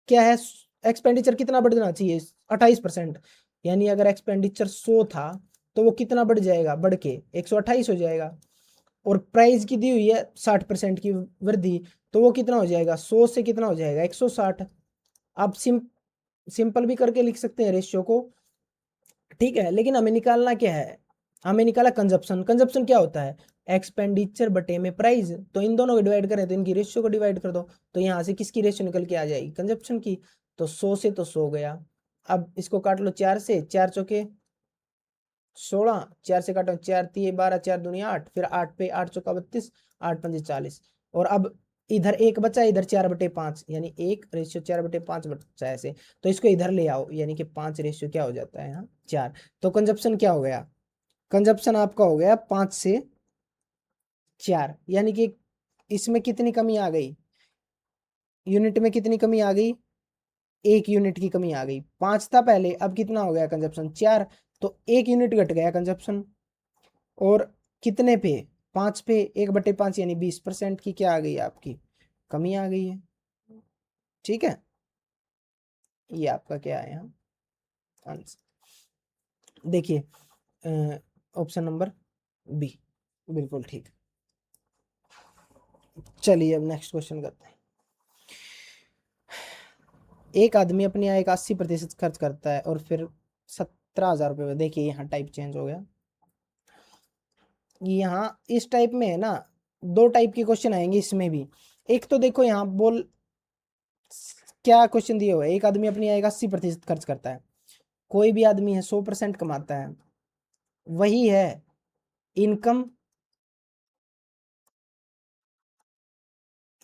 क्या है? एक्सपेंडिचर कितना बढ़ना चाहिए? 28%, यानी अगर एक्सपेंडिचर 100 था तो वो कितना बढ़ जाएगा? बढ़ के 128 हो जाएगा। और प्राइस की दी हुई है 60% की वृद्धि, तो वो कितना हो जाएगा? 100 से कितना हो जाएगा? 160। आप सिंपल भी करके लिख सकते हैं रेशियो को। ठीक है, लेकिन हमें निकालना क्या है? हमें निकाला कंजप्शन। कंजप्शन क्या होता है? एक्सपेंडिचर बटे में प्राइस। तो इन दोनों को डिवाइड करें तो इनकी रेशियो को डिवाइड कर दो, तो यहाँ से किसकी रेशियो निकल के आ जाएगी? कंजप्शन की। तो 100 से तो 100 गया। अब इसको काट लो 4 से, 4 चौके 16, 4 से काटो 4 तिये 12, 4 दूनी 8, फिर 8 पे 8 चौका 32, 8 पंजे 40। और अब इधर एक बचा, इधर 4/5, यानी 1/4/5 बचा है ऐसे। तो इसको इधर ले आओ, यानी कि 5 रेशियो क्या हो जाता है यहाँ? 4। तो कंजप्शन क्या हो गया? कंजप्शन आपका हो गया 5 से 4, यानी कि इसमें कितनी कमी आ गई? यूनिट में कितनी कमी आ गई? 1 यूनिट की कमी आ गई। 5 था पहले, अब कितना हो गया कंजप्शन? 4। तो 1 यूनिट घट गया कंजप्शन। और कितने पे? 5 पे 1/5, यानी 20% की क्या आ गई? आपकी कमी आ गई है। ठीक है, ये आपका क्या है यहाँ आंसर? देखिए ऑप्शन नंबर बी बिल्कुल ठीक। चलिए अब नेक्स्ट क्वेश्चन करते हैं। एक आदमी अपनी आय का 80% खर्च करता है और फिर 17,000 रुपये। देखिए यहाँ टाइप चेंज हो गया। यहाँ इस टाइप में है ना, दो टाइप के क्वेश्चन आएंगे इसमें भी। एक तो देखो यहाँ बोल क्या क्वेश्चन दिया हुआ है, एक आदमी अपनी आय का 80% खर्च करता है। कोई भी आदमी है 100% कमाता है, वही है income.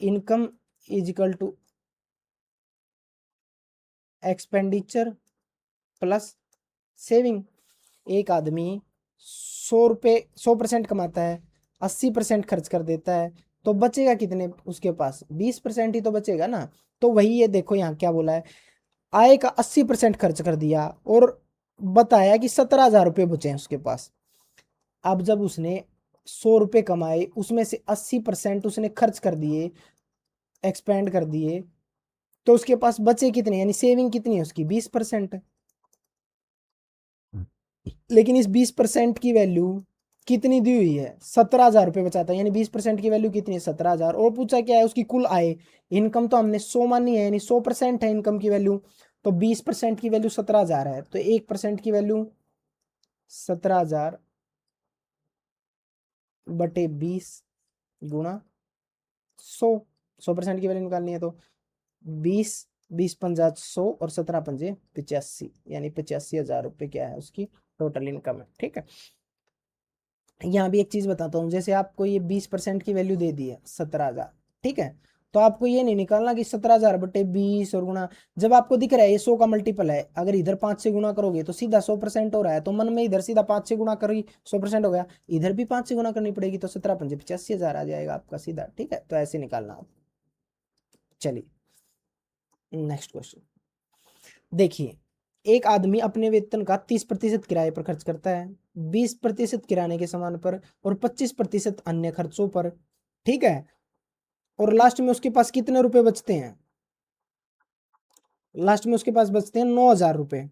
Income is equal to expenditure plus saving. एक आदमी 100 रुपये 100% कमाता है, 80% खर्च कर देता है, तो बचेगा कितने उसके पास? 20% ही तो बचेगा ना। तो वही ये देखो यहाँ क्या बोला है, आय का 80% खर्च कर दिया और बताया कि 17,000 रुपये बचे हैं उसके पास। अब जब उसने 100 रुपये कमाए, उसमें से 80% उसने खर्च कर दिए, एक्सपेंड कर दिए, तो उसके पास बचे कितने, यानी सेविंग कितनी है उसकी? 20%। लेकिन इस 20% की वैल्यू कितनी दी हुई है, 17,000 रुपये बचाता है, यानी 20% की वैल्यू कितनी है, 17,000। और पूछा क्या है, उसकी कुल आय। इनकम तो हमने 100 मानी है, यानी 100% है इनकम की वैल्यू। तो 20% की वैल्यू 17,000 है, तो 1% की वैल्यू 17,000 बटे 20 गुणा 100। 100% की वैल्यू निकालनी है, तो 20 20 पंजा 100 और 17 पंजे 85, यानी 85,000 रुपये क्या है उसकी टोटल इनकम है। ठीक है, यहाँ भी एक चीज बताता हूँ, जैसे आपको ये 20% की वैल्यू दे दी है 17,000, ठीक है, तो आपको ये नहीं निकालना कि 17,000 बटे 20 और गुणा। जब आपको दिख रहा है ये 100 का मल्टीपल है, अगर इधर 5 से गुणा करोगे तो सीधा 100% हो रहा है, तो मन में इधर सीधा 5 से गुणा करोगी 100% हो गया, इधर भी 5 से गुणा करनी पड़ेगी, तो 17 पंजे 85,000 आ जाएगा आपका सीधा। ठीक है, तो ऐसे निकालना आप। चलिए नेक्स्ट क्वेश्चन देखिए, एक आदमी अपने वेतन का 30% किराए पर खर्च करता है, 20% किराने के सामान पर और 25% अन्य खर्चों पर। ठीक है, और लास्ट में उसके पास कितने रुपए बचते हैं, लास्ट में उसके पास बचते हैं 9,000 रुपए।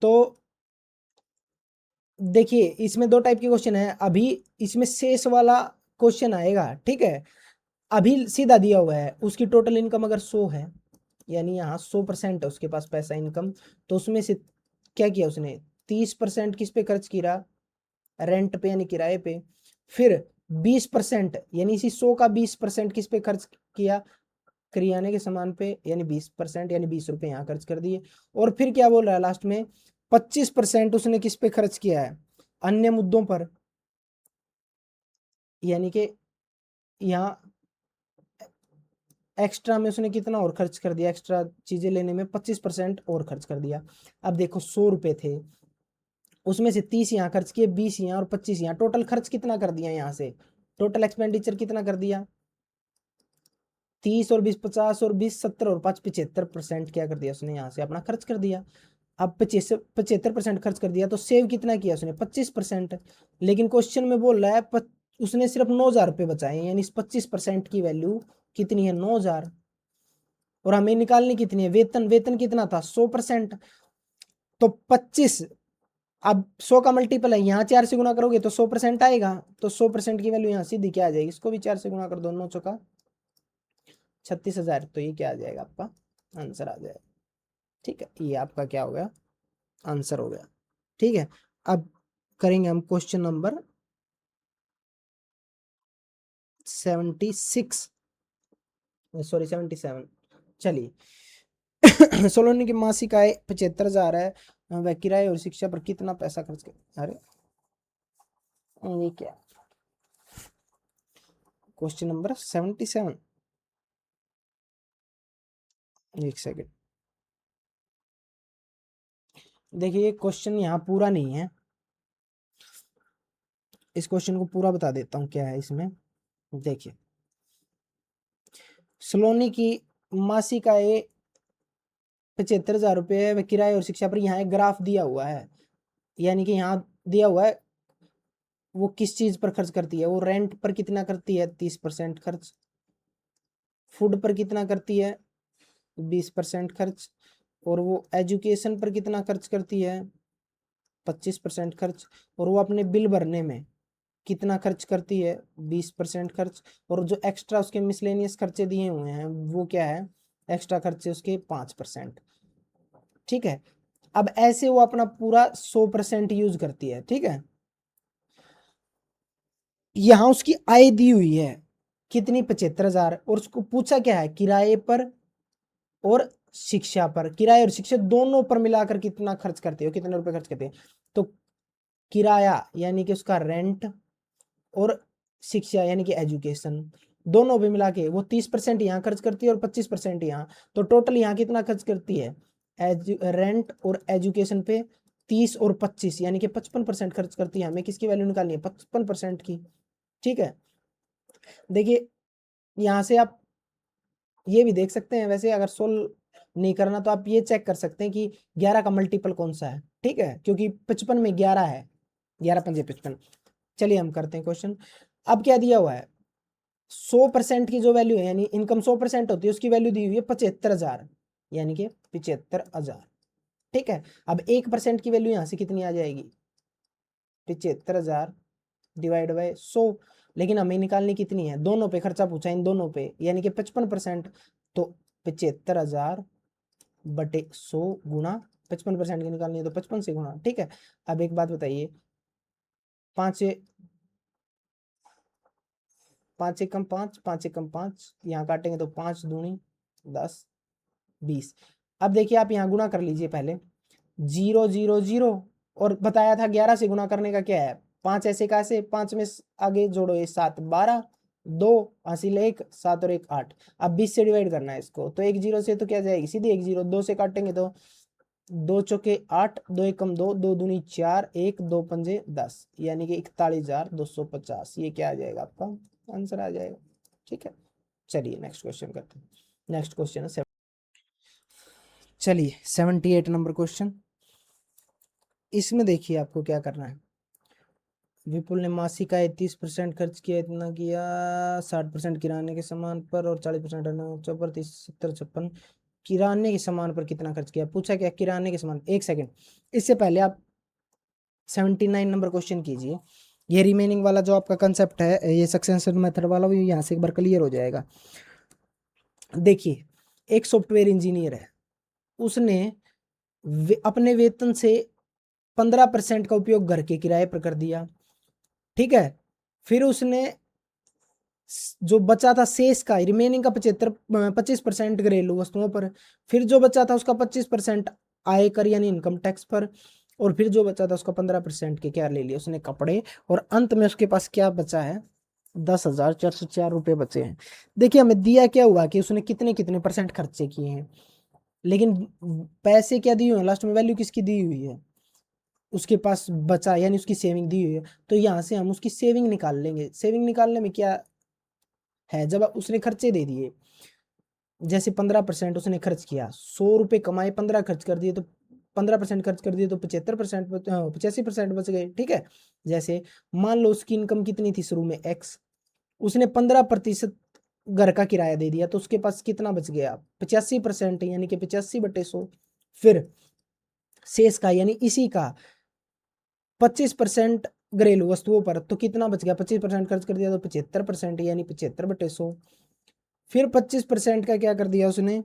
तो देखिए, इसमें दो टाइप के क्वेश्चन है, अभी इसमें शेष वाला क्वेश्चन आएगा। ठीक है, अभी सीधा दिया हुआ है उसकी टोटल इनकम अगर 100 है, यानी यहाँ 100% है उसके पास पैसा इनकम, तो उसमें से क्या किया उसने, 30% किस पे खर्च किया, रेंट पे यानी किराए पे। फिर 20% यानी इसी 100 का 20% किस पे खर्च किया, करियाने के सामान पे, यानी 20%, यानी 20 रुपए यहाँ खर्च कर दिए। और फिर क्या बोल रहा है लास्ट में, 25% उसने किस पे खर्च किया है, अन्य मुद्दों पर, यानी कि यहाँ एक्स्ट्रा में उसने कितना और खर्च कर दिया, एक्स्ट्रा चीजें लेने में 25% और खर्च कर दिया। अब देखो 100 रुपए थे, उसमें से 30 यहाँ खर्च किए, 20 यहाँ और 25 यहाँ, टोटल खर्च कितना कर दिया यहाँ से, टोटल एक्सपेंडिचर कितना कर दिया, 30 और 20 50 और 20 70 और 5 75% क्या कर दिया उसने यहाँ से अपना खर्च कर दिया। अब 75% खर्च कर दिया, तो सेव कितना किया उसने, 25%। लेकिन क्वेश्चन में बोल रहा है उसने सिर्फ 9,000 रुपये बचाए, यानी इस 25% की वैल्यू कितनी है, 9,000। और हमें निकालनी कितनी है, वेतन, वेतन कितना था 100%, तो 25। अब 100 का मल्टीपल है, यहाँ 4 से गुना करोगे तो 100% आएगा, तो 100% की वैल्यू यहाँ सीधी क्या आ जाएगी, इसको भी 4 से गुना कर दो, 9 चौका 36,000, तो ये क्या आ जाएगा आपका आंसर आ जाएगा। ठीक है, ये आपका क्या हो गया, आंसर हो गया। ठीक है, अब करेंगे हम क्वेश्चन नंबर 76, सॉरी 77। चलिए सोलोनी की मासिक आय 75,000 है, वह किराए और शिक्षा पर कितना पैसा खर्च कर, अरे ये क्या, क्वेश्चन नंबर 77, एक सेकेंड। देखिए, ये क्वेश्चन यहाँ पूरा नहीं है, इस क्वेश्चन को पूरा बता देता हूँ क्या है इसमें। देखिए, सलोनी की मासिक आय 75,000 रुपये है, वह किराए और शिक्षा पर, यहाँ एक ग्राफ दिया हुआ है, यानी कि यहाँ दिया हुआ है वो किस चीज पर खर्च करती है, वो रेंट पर कितना करती है 30% खर्च, फूड पर कितना करती है 20% खर्च, और वो एजुकेशन पर कितना खर्च करती है 25% खर्च, और वो अपने बिल भरने में कितना खर्च करती है 20% खर्च, और जो एक्स्ट्रा उसके मिसलेनियस खर्चे दिए हुए हैं वो क्या है, एक्स्ट्रा खर्चे उसके 5%। ठीक है, अब ऐसे वो अपना पूरा 100% यूज करती है। ठीक है, यहाँ उसकी आय दी हुई है कितनी, 75,000, और उसको पूछा क्या है, किराए पर और शिक्षा पर, किराए और शिक्षा दोनों पर मिलाकर कितना खर्च करते हो, कितने रुपए खर्च करते हैं। तो किराया यानी कि उसका रेंट, और शिक्षा यानी कि एजुकेशन, दोनों भी मिला के वो 30% यहाँ खर्च करती है और 25% यहाँ, तो टोटल यहाँ कितना खर्च करती है, रेंट और एजुकेशन पे 30 और 25, यानी कि 55% खर्च करती है। हमें किसकी वैल्यू निकालनी है, 55% की। ठीक है, देखिए यहाँ से आप ये भी देख सकते हैं, वैसे अगर सोल्व नहीं करना तो आप ये चेक कर सकते हैं कि 11 का मल्टीपल कौन सा है। ठीक है, क्योंकि 55 में 11 है, 11 पंजे 55। चलिए हम करते हैं क्वेश्चन। अब क्या दिया हुआ है, 100% की जो वैल्यू है, यानी इनकम 100% होती है, उसकी वैल्यू दी हुई है 75,000। यानी कि 75,000। ठीक है, अब 1% की वैल्यू यहाँ से कितनी आ जाएगी, 75,000 डिवाइड बाय 100। लेकिन हमें निकालनी कितनी है, दोनों पे खर्चा पूछा, इन दोनों पे, यानी कि 55%। तो 75,000 बटे 100 गुणा 55% की निकालनी है तो 55 से गुणा। ठीक है, अब एक बात बताइए, 5 5 एकम 5, 5 एकम 5, यहाँ काटेंगे तो 5 दूनी 10 20। अब देखिए आप यहाँ गुणा कर लीजिए पहले, 0 0 0, और बताया था 11 से गुणा करने का क्या है, 5 ऐसे का ऐसे, 5 में आगे जोड़ो ये 7 12, 2 हासिल 1, 7 और 1 8। अब 20 से डिवाइड करना है इसको, तो 1 0 से तो क्या जाएगी, सीधे 1 0, 2 से काटेंगे तो 2 चौके 8, 2 एकम 2, 2 दूनी 4, 1 2 पंजे 10, यानी कि 41,250। ये क्या आ जाएगा, आपका आंसर आ जाएगा। ठीक है, चलिए नेक्स्ट क्वेश्चन करते हैं। नेक्स्ट क्वेश्चन है चलिए 78 नंबर क्वेश्चन। इसमें देखिए आपको क्या करना है, विपुल ने मासिक आय 30% खर्च किया, इतना किया 60% किराने के सामान पर और 40% अन्य पर, 30 70 56 किराने के सामान पर कितना खर्च किया, पूछा क्या किराने के सामान। एक सेकंड, इससे पहले आप 79 नंबर क्वेश्चन कीजिए। ये रिमेनिंग वाला जो आपका कंसेप्ट है, ये सक्सेशन मेथड वाला, भी यहाँ से एक बार क्लियर हो जाएगा। देखिए, एक सॉफ्टवेयर इंजीनियर है, उसने अपने वेतन से 15% का उपयोग घर के किराए पर कर दिया। ठीक है, फिर उसने जो बचा था शेष का, रिमेनिंग का 25% घरेलू वस्तुओं पर, फिर जो बचा था उसका 25% आयकर यानी इनकम टैक्स पर, और फिर जो बचा था उसका 15% के क्या ले लिया उसने, कपड़े, और अंत में उसके पास क्या बचा है, 10,404 रुपये बचे हैं। देखिए हमें दिया क्या हुआ कि उसने कितने कितने परसेंट खर्चे किए हैं, लेकिन पैसे क्या दिए हुए हैं, लास्ट में वैल्यू किसकी दी हुई है, उसके पास बचा यानी उसकी सेविंग दी हुई है। तो यहाँ से हम उसकी सेविंग निकाल लेंगे। सेविंग निकालने में क्या है, जब उसने खर्चे दे दिए, जैसे 15% उसने खर्च किया, 100 रुपये कमाए, 15 खर्च कर दिए, तो 15% खर्च कर दिए तो 75%, 85% बच गए। ठीक है, जैसे मान लो उसकी इनकम कितनी थी शुरू में, एक्स, उसने 15% घर का किराया दे दिया, तो उसके पास कितना बच गया, 85%, यानी कि 85/100। फिर शेष का यानी इसी का 25% घरेलू वस्तुओं पर, तो कितना बच गया, 25% खर्च कर दिया तो 75%, यानी 75/100। फिर 25% का क्या कर दिया उसने,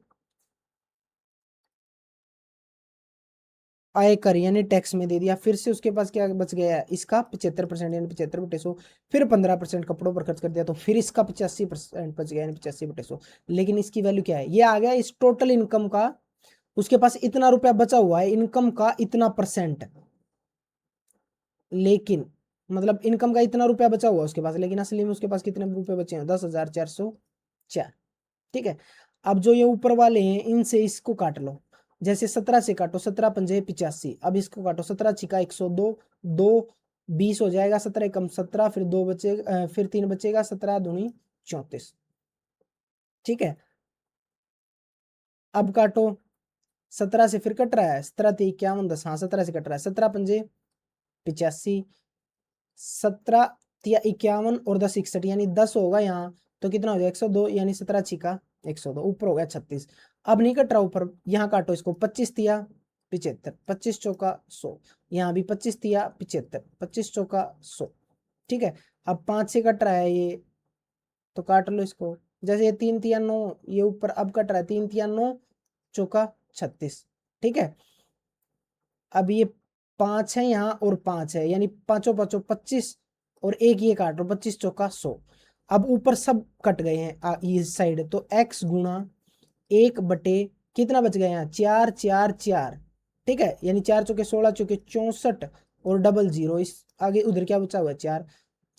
आयकर यानी टैक्स में दे दिया। फिर से उसके पास क्या बच गया, इसका 75% यानी 75/100। फिर 15% कपड़ों पर खर्च कर दिया, तो फिर इसका 85% बच गया यानी 85/100। लेकिन इसकी वैल्यू क्या है, ये आ गया इस टोटल इनकम का, उसके पास इतना रुपया बचा हुआ है, इनकम का इतना परसेंट, लेकिन मतलब इनकम का इतना रुपया बचा हुआ है उसके पास, लेकिन असली में उसके पास कितने रुपए बचे हैं, 10,404। ठीक है, अब जो ये ऊपर वाले हैं इनसे इसको काट लो, जैसे 17 से काटो, 17 पंजे 85, अब इसको काटो, 17 छिका 102, 2 20 हो जाएगा, 17 कम 17, फिर 2 बचे, फिर 3 बचेगा, 17 दूनी 34। ठीक है, अब काटो, 17 से फिर कट रहा है, 17 3 51 10, हाँ 17 से कट रहा है, 17 पंजे 85, 17 या 51 और 10 61, यानी 10 होगा यहाँ, तो कितना हो जाएगा 102, यानी 17 छिका 102, ऊपर हो गया 36। अब नहीं कट रहा ऊपर, यहाँ काटो इसको, 25 तिया 75, 25 चौका 100, यहाँ भी 25 तिया 75, 25 चौका 100। ठीक है, अब 5 से कट रहा है ये, तो काट लो इसको, जैसे ये 3 तिया 9, ये ऊपर अब कट रहा है, 3 तिया 9 चौका 36। ठीक है, अब ये 5 है यहाँ और 5 है, यानी पांचों पांचों 25, और एक ये काट लो, 25 चौका 100। अब ऊपर सब कट गए हैं इस साइड, तो x गुणा 1 बटे कितना बच गया यहाँ, 4 4 4। ठीक है, यानी 4 चौके 16 चौके 64, और डबल जीरो इस आगे उधर क्या बचा हुआ है 4।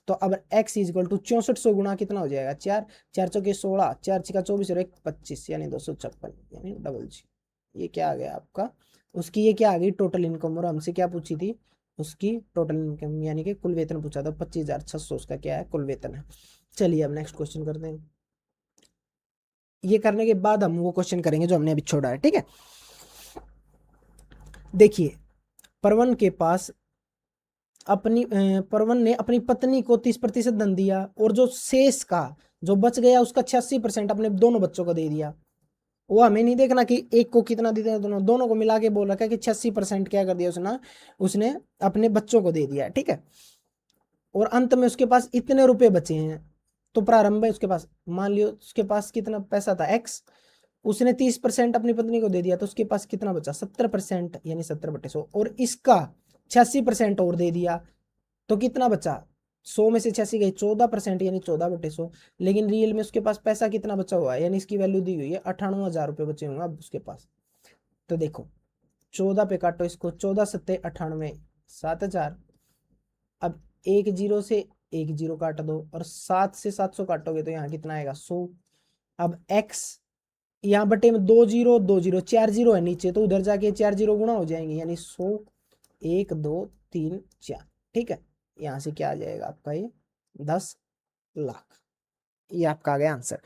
तो अब x इक्वल टू 6400 गुणा कितना हो जाएगा 4, 4 चौके 16, 4 छिका 24 और 1 25, यानी 256, यानी डबल जी। ये क्या आ गया आपका, उसकी ये क्या आ गई टोटल इनकम, और हमसे क्या पूछी थी, उसकी टोटल इनकम यानी कि कुल वेतन पूछा था, 25,600 उसका क्या है, कुल वेतन है। चलिए अब नेक्स्ट क्वेश्चन करते हैं। ये करने के बाद हम वो क्वेश्चन करेंगे जो हमने अभी छोड़ा है। ठीक है, देखिए परवन के पास परवन ने अपनी पत्नी को 30% धन दिया, और जो शेष का जो बच गया उसका 86% अपने दोनों बच्चों को दे दिया। वो हमें नहीं देखना कि एक को कितना दे दिया, दोनों दोनों को मिला के बोल रखा है कि 86% क्या कर दिया उसने, उसने अपने बच्चों को दे दिया, ठीक है। और अंत में उसके पास इतने रुपए बचे हैं, तो प्रारंभ में उसके पास, मान लियो उसके पास कितना पैसा था एक्स, उसने 30% अपनी पत्नी को दे दिया, तो उसके पास कितना बचा 70%, यानी 70/100, और इसका 86% और दे दिया, तो कितना बचा, 100 में से 86 गई, 14%, यानी 14/100। लेकिन रियल में उसके पास पैसा कितना बचा हुआ है, यानी इसकी वैल्यू दी हुई है 98,000 रुपये बचे हुए अब उसके पास। तो देखो 14 पे काटो इसको, 14×7 = 98, 7,000। अब एक जीरो से एक जीरो काट दो, और 7 से 700 काटोगे तो यहाँ कितना आएगा 100। अब x, यहाँ बटे में 2 जीरो 4 जीरो है नीचे, तो उधर जाके 4 जीरो गुणा हो जाएंगे, यानी 100, 1 2 3 4, ठीक है। यहाँ से क्या आ जाएगा आपका, ये 10 लाख। ये आपका आ गया आंसर।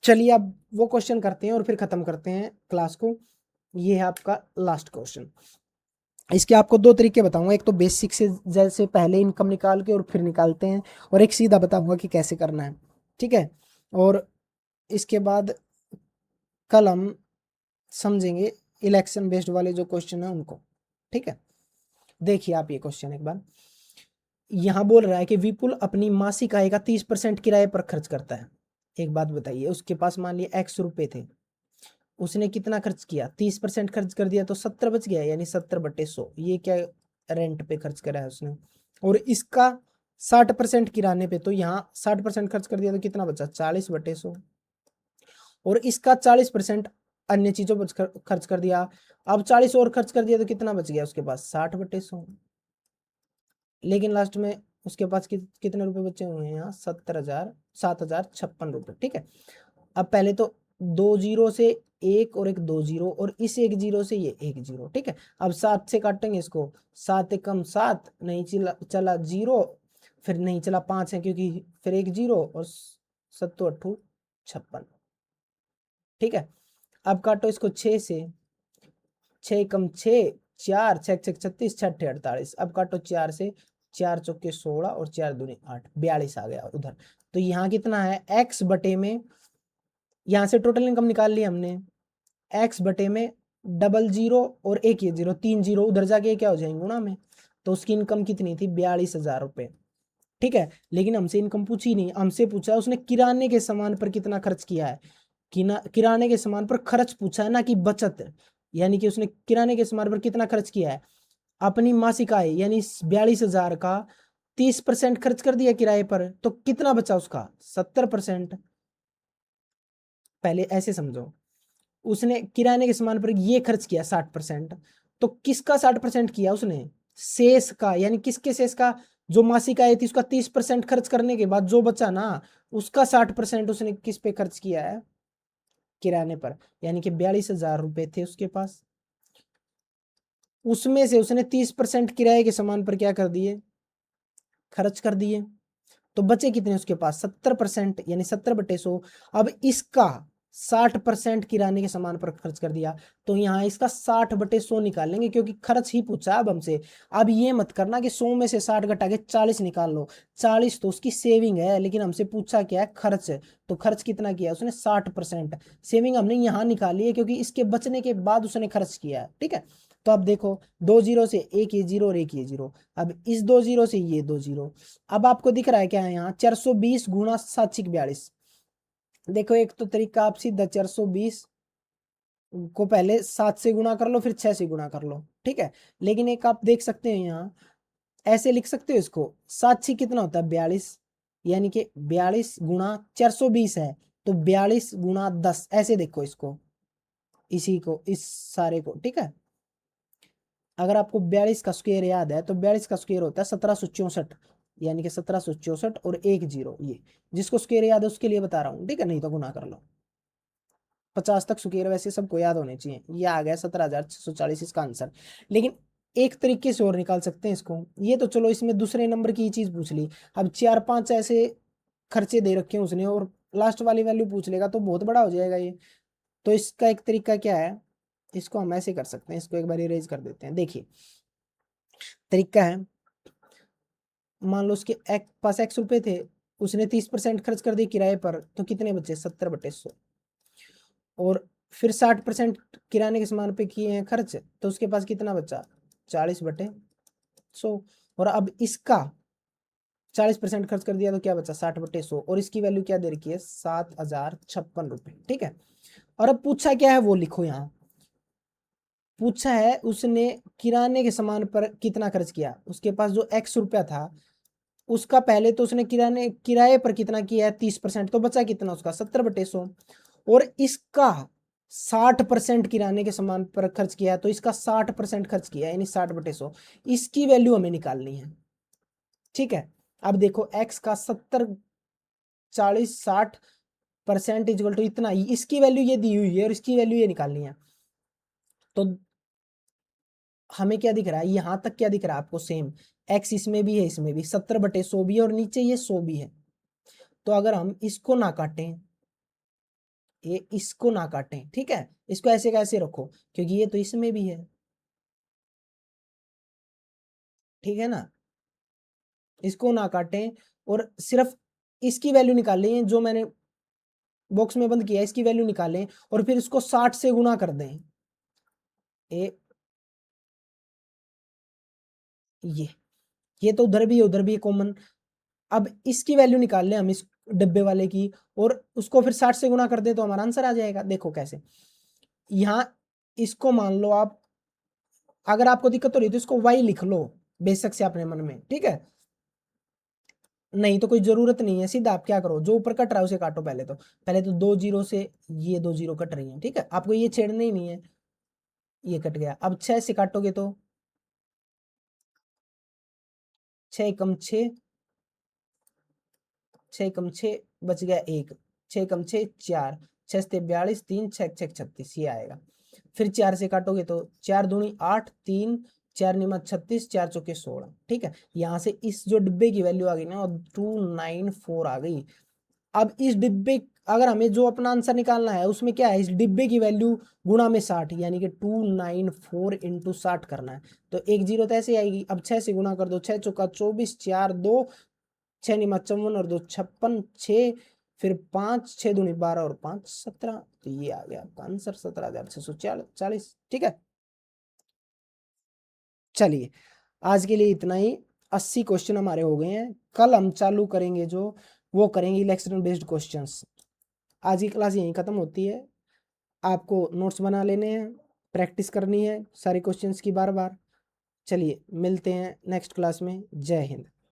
चलिए अब वो क्वेश्चन करते हैं और फिर खत्म करते हैं क्लास को। ये है आपका लास्ट क्वेश्चन। इसके आपको दो तरीके बताऊंगा, एक तो बेसिक से जैसे पहले इनकम निकाल के और फिर निकालते हैं, और एक सीधा बताऊंगा कि कैसे करना है, ठीक है। और इसके बाद कल हम समझेंगे इलेक्शन बेस्ड वाले जो क्वेश्चन है उनको, ठीक है। देखिए आप ये क्वेश्चन एक बार, यहाँ बोल रहा है कि विपुल अपनी मासिक आय का 30% किराए पर खर्च करता है। एक बात बताइए, उसके पास मान लिया x रुपए थे, उसने कितना खर्च किया, 30% खर्च कर दिया, तो 70 बच गया, यानी 70/100। ये क्या, रेंट पे खर्च करा है उसने। और इसका 60% किराने पे, तो यहाँ 60% खर्च कर दिया, तो कितना बचा 40/100। और इसका 40% अन्य चीजों पर खर्च कर दिया, अब 40 और खर्च कर दिया, तो कितना बच गया उसके पास 60/100। लेकिन लास्ट में उसके पास कितने रुपए बचे हुए हैं यहाँ, 7,56 रुपये, ठीक है। अब पहले तो 2 जीरो से एक और एक 2 जीरो, और इस एक जीरो से ये एक जीरो, ठीक है। अब 7 से काटेंगे इसको, 7 एकम 7, नहीं चला जीरो, फिर नहीं चला 5 है क्योंकि फिर एक जीरो, और 7×8 = 56, ठीक है। अब काटो इसको 6 से, 6 एकम 6, 4, 6 6 36, 6 48। अब काटो 4 से, 4 चौके 16 और 4 दूनी 8, 42 आ गया उधर। तो यहाँ कितना है x बटे में, यहाँ से टोटल इनकम निकाल ली हमने, x बटे में डबल जीरो और एक ये जीरो, 3 जीरो उधर जाके क्या हो जाएंगे गुणा में। तो उसकी इनकम कितनी थी 42,000 रुपये, ठीक है। लेकिन हमसे इनकम पूछी नहीं, हमसे पूछा उसने किराने के सामान पर कितना खर्च किया है, किराने के सामान पर खर्च पूछा है, ना कि बचत। यानी कि उसने किराने के सामान पर कितना खर्च किया है, अपनी मासिक आय यानी 42,000 का 30% खर्च कर दिया किराए पर, तो कितना बचा उसका 70%। पहले ऐसे समझो, उसने किराने के सामान पर ये खर्च किया 60%, तो किसका 60% किया उसने, शेष का, यानी किसके शेष का, जो मासिक आय थी उसका 30% खर्च करने के बाद जो बचा ना, उसका 60% उसने किस पे खर्च किया है, किराने पर। यानी कि 42,000 रुपए थे उसके पास, उसमें से उसने 30% किराए के सामान पर क्या कर दिए, खर्च कर दिए। तो बचे कितने उसके पास 70%, यानी 70/100। अब इसका 60% किराने के सामान पर खर्च कर दिया, तो यहाँ इसका 60/100 निकालेंगे, क्योंकि खर्च ही पूछा अब हमसे। अब ये मत करना कि 100 में से 60 घटा के 40 निकाल लो, 40 तो उसकी सेविंग है, लेकिन हमसे पूछा क्या है, खर्च। तो खर्च कितना किया उसने 60%, सेविंग हमने यहाँ निकाली है क्योंकि इसके बचने के बाद उसने खर्च किया है, ठीक है। तो अब देखो 2 जीरो से एक ये जीरो और एक ये जीरो, अब इस 2 जीरो से ये 2 जीरो। अब आपको दिख रहा है क्या है यहाँ 420 गुणा 742। देखो एक तो तरीका, आप सीधा 420 को पहले 7 से गुणा कर लो, फिर 6 से गुणा कर लो, ठीक है। लेकिन एक आप देख सकते हैं यहाँ, ऐसे लिख सकते हो इसको, 7 कितना होता है 42, यानी कि 42 गुणा 420 है, तो 42 गुणा 10, ऐसे देखो इसको, इसी को, इस सारे को, ठीक है। अगर आपको 42 का स्क्वायर याद है, तो 42 का स्क्वायर होता है 1764, यानी कि 1764 और एक जीरो, ये जिसको स्क्वायर याद है उसके लिए बता रहा हूँ, ठीक है। नहीं तो गुना कर लो, 50 तक स्क्वायर वैसे सबको याद होने चाहिए। ये आ गया 17,640 इसका आंसर। लेकिन एक तरीके से और निकाल सकते हैं इसको, ये तो चलो इसमें दूसरे नंबर की चीज पूछ ली, अब 4-5 ऐसे खर्चे दे रखे हैं उसने और लास्ट वाली वैल्यू पूछ लेगा तो बहुत बड़ा हो जाएगा ये। तो इसका एक तरीका क्या है, इसको हम ऐसे कर सकते हैं, इसको एक बार इरेज कर देते हैं। देखिए तरीका है, मान लो उसके पास x रुपए थे, उसने 30% खर्च कर दिए किराए पर, तो कितने बचे 70/100। और फिर 60% किराने के सामान पे किए हैं खर्च, तो उसके पास कितना बचा, 40/100। और अब इसका 40% खर्च कर दिया तो क्या बचा, 60/100, और इसकी वैल्यू क्या दे रखी है, 7,056 रुपये। ठीक है, और अब पूछा क्या है वो लिखो यहाँ। पूछा है उसने किराने के सामान पर कितना खर्च किया, उसके पास जो x रुपया था उसका, पहले तो उसने किराए पर कितना किया है, 30%, तो बचा कितना उसका, 70/100। और इसका 60% किराने के सामान पर खर्च किया है, तो इसका 60% खर्च किया है, यानी 60/100। इसकी वैल्यू हमें निकालनी है। ठीक है, अब देखो x का 70, 40, 60% इक्वल टू इतना ही, इसकी वैल्यू ये दी हुई है और इसकी वैल्यू ये निकालनी है। तो हमें क्या दिख रहा है, यहां तक क्या दिख रहा है आपको, सेम x इसमें भी है, इसमें भी 70/100 भी है, और नीचे ये 100 भी है। तो अगर हम इसको ना काटें, ये इसको ना काटें, ठीक है, इसको ऐसे कैसे रखो, क्योंकि ये तो इसमें भी है, ठीक है ना, इसको ना काटें और सिर्फ इसकी वैल्यू निकाल लें, जो मैंने बॉक्स में बंद किया है इसकी वैल्यू निकालें, और फिर इसको 60 से गुना कर दें। ये ये तो उधर भी है, उधर भी है कॉमन। अब इसकी वैल्यू निकाल लें हम, इस डब्बे वाले की, और उसको फिर 60 से गुना कर दे तो हमारा आंसर आ जाएगा। देखो कैसे, यहाँ इसको मान लो आप, अगर आपको दिक्कत हो रही है तो इसको y लिख लो बेशक से अपने मन में, ठीक है, नहीं तो कोई जरूरत नहीं है, सीधा आप क्या करो, जो ऊपर कट रहा है उसे काटो। पहले तो 2 जीरो से ये 2 जीरो कट रही है, ठीक है, आपको ये छेड़ना ही नहीं है, ये कट गया। अब 6 से काटोगे तो 6 कम 6, 6 कम 6 बच गया 1, 6 कम 6 4, 6 से 42, 3 6 6 36, ये आएगा। फिर 4 से काटोगे तो 4 दूनी 8, 3 4 निमा 36, 4 चौके 16। ठीक है, यहाँ से इस जो डिब्बे की वैल्यू आ गई ना 294 आ गई। अब इस डिब्बे, अगर हमें जो अपना आंसर निकालना है उसमें क्या है, इस डिब्बे की वैल्यू गुणा में 60, यानी कि 294 इंटू 60 करना है। तो एक जीरो तो ऐसे आएगी। अब 6 से गुणा कर दो, 6 चौका 24, 4 2, 6 निमा 54 और 2 56, 6 फिर 5 6 दूनी 12 और 5 17। तो ये आ गया आपका आंसर 17,640। ठीक है, चलिए आज के लिए इतना ही। 80 क्वेश्चन हमारे हो गए हैं। कल हम चालू करेंगे जो, वो करेंगे इलेक्शन बेस्ड क्वेश्चंस। आज की क्लास यहीं ख़त्म होती है। आपको नोट्स बना लेने हैं, प्रैक्टिस करनी है सारे क्वेश्चंस की बार बार। चलिए मिलते हैं नेक्स्ट क्लास में। जय हिंद।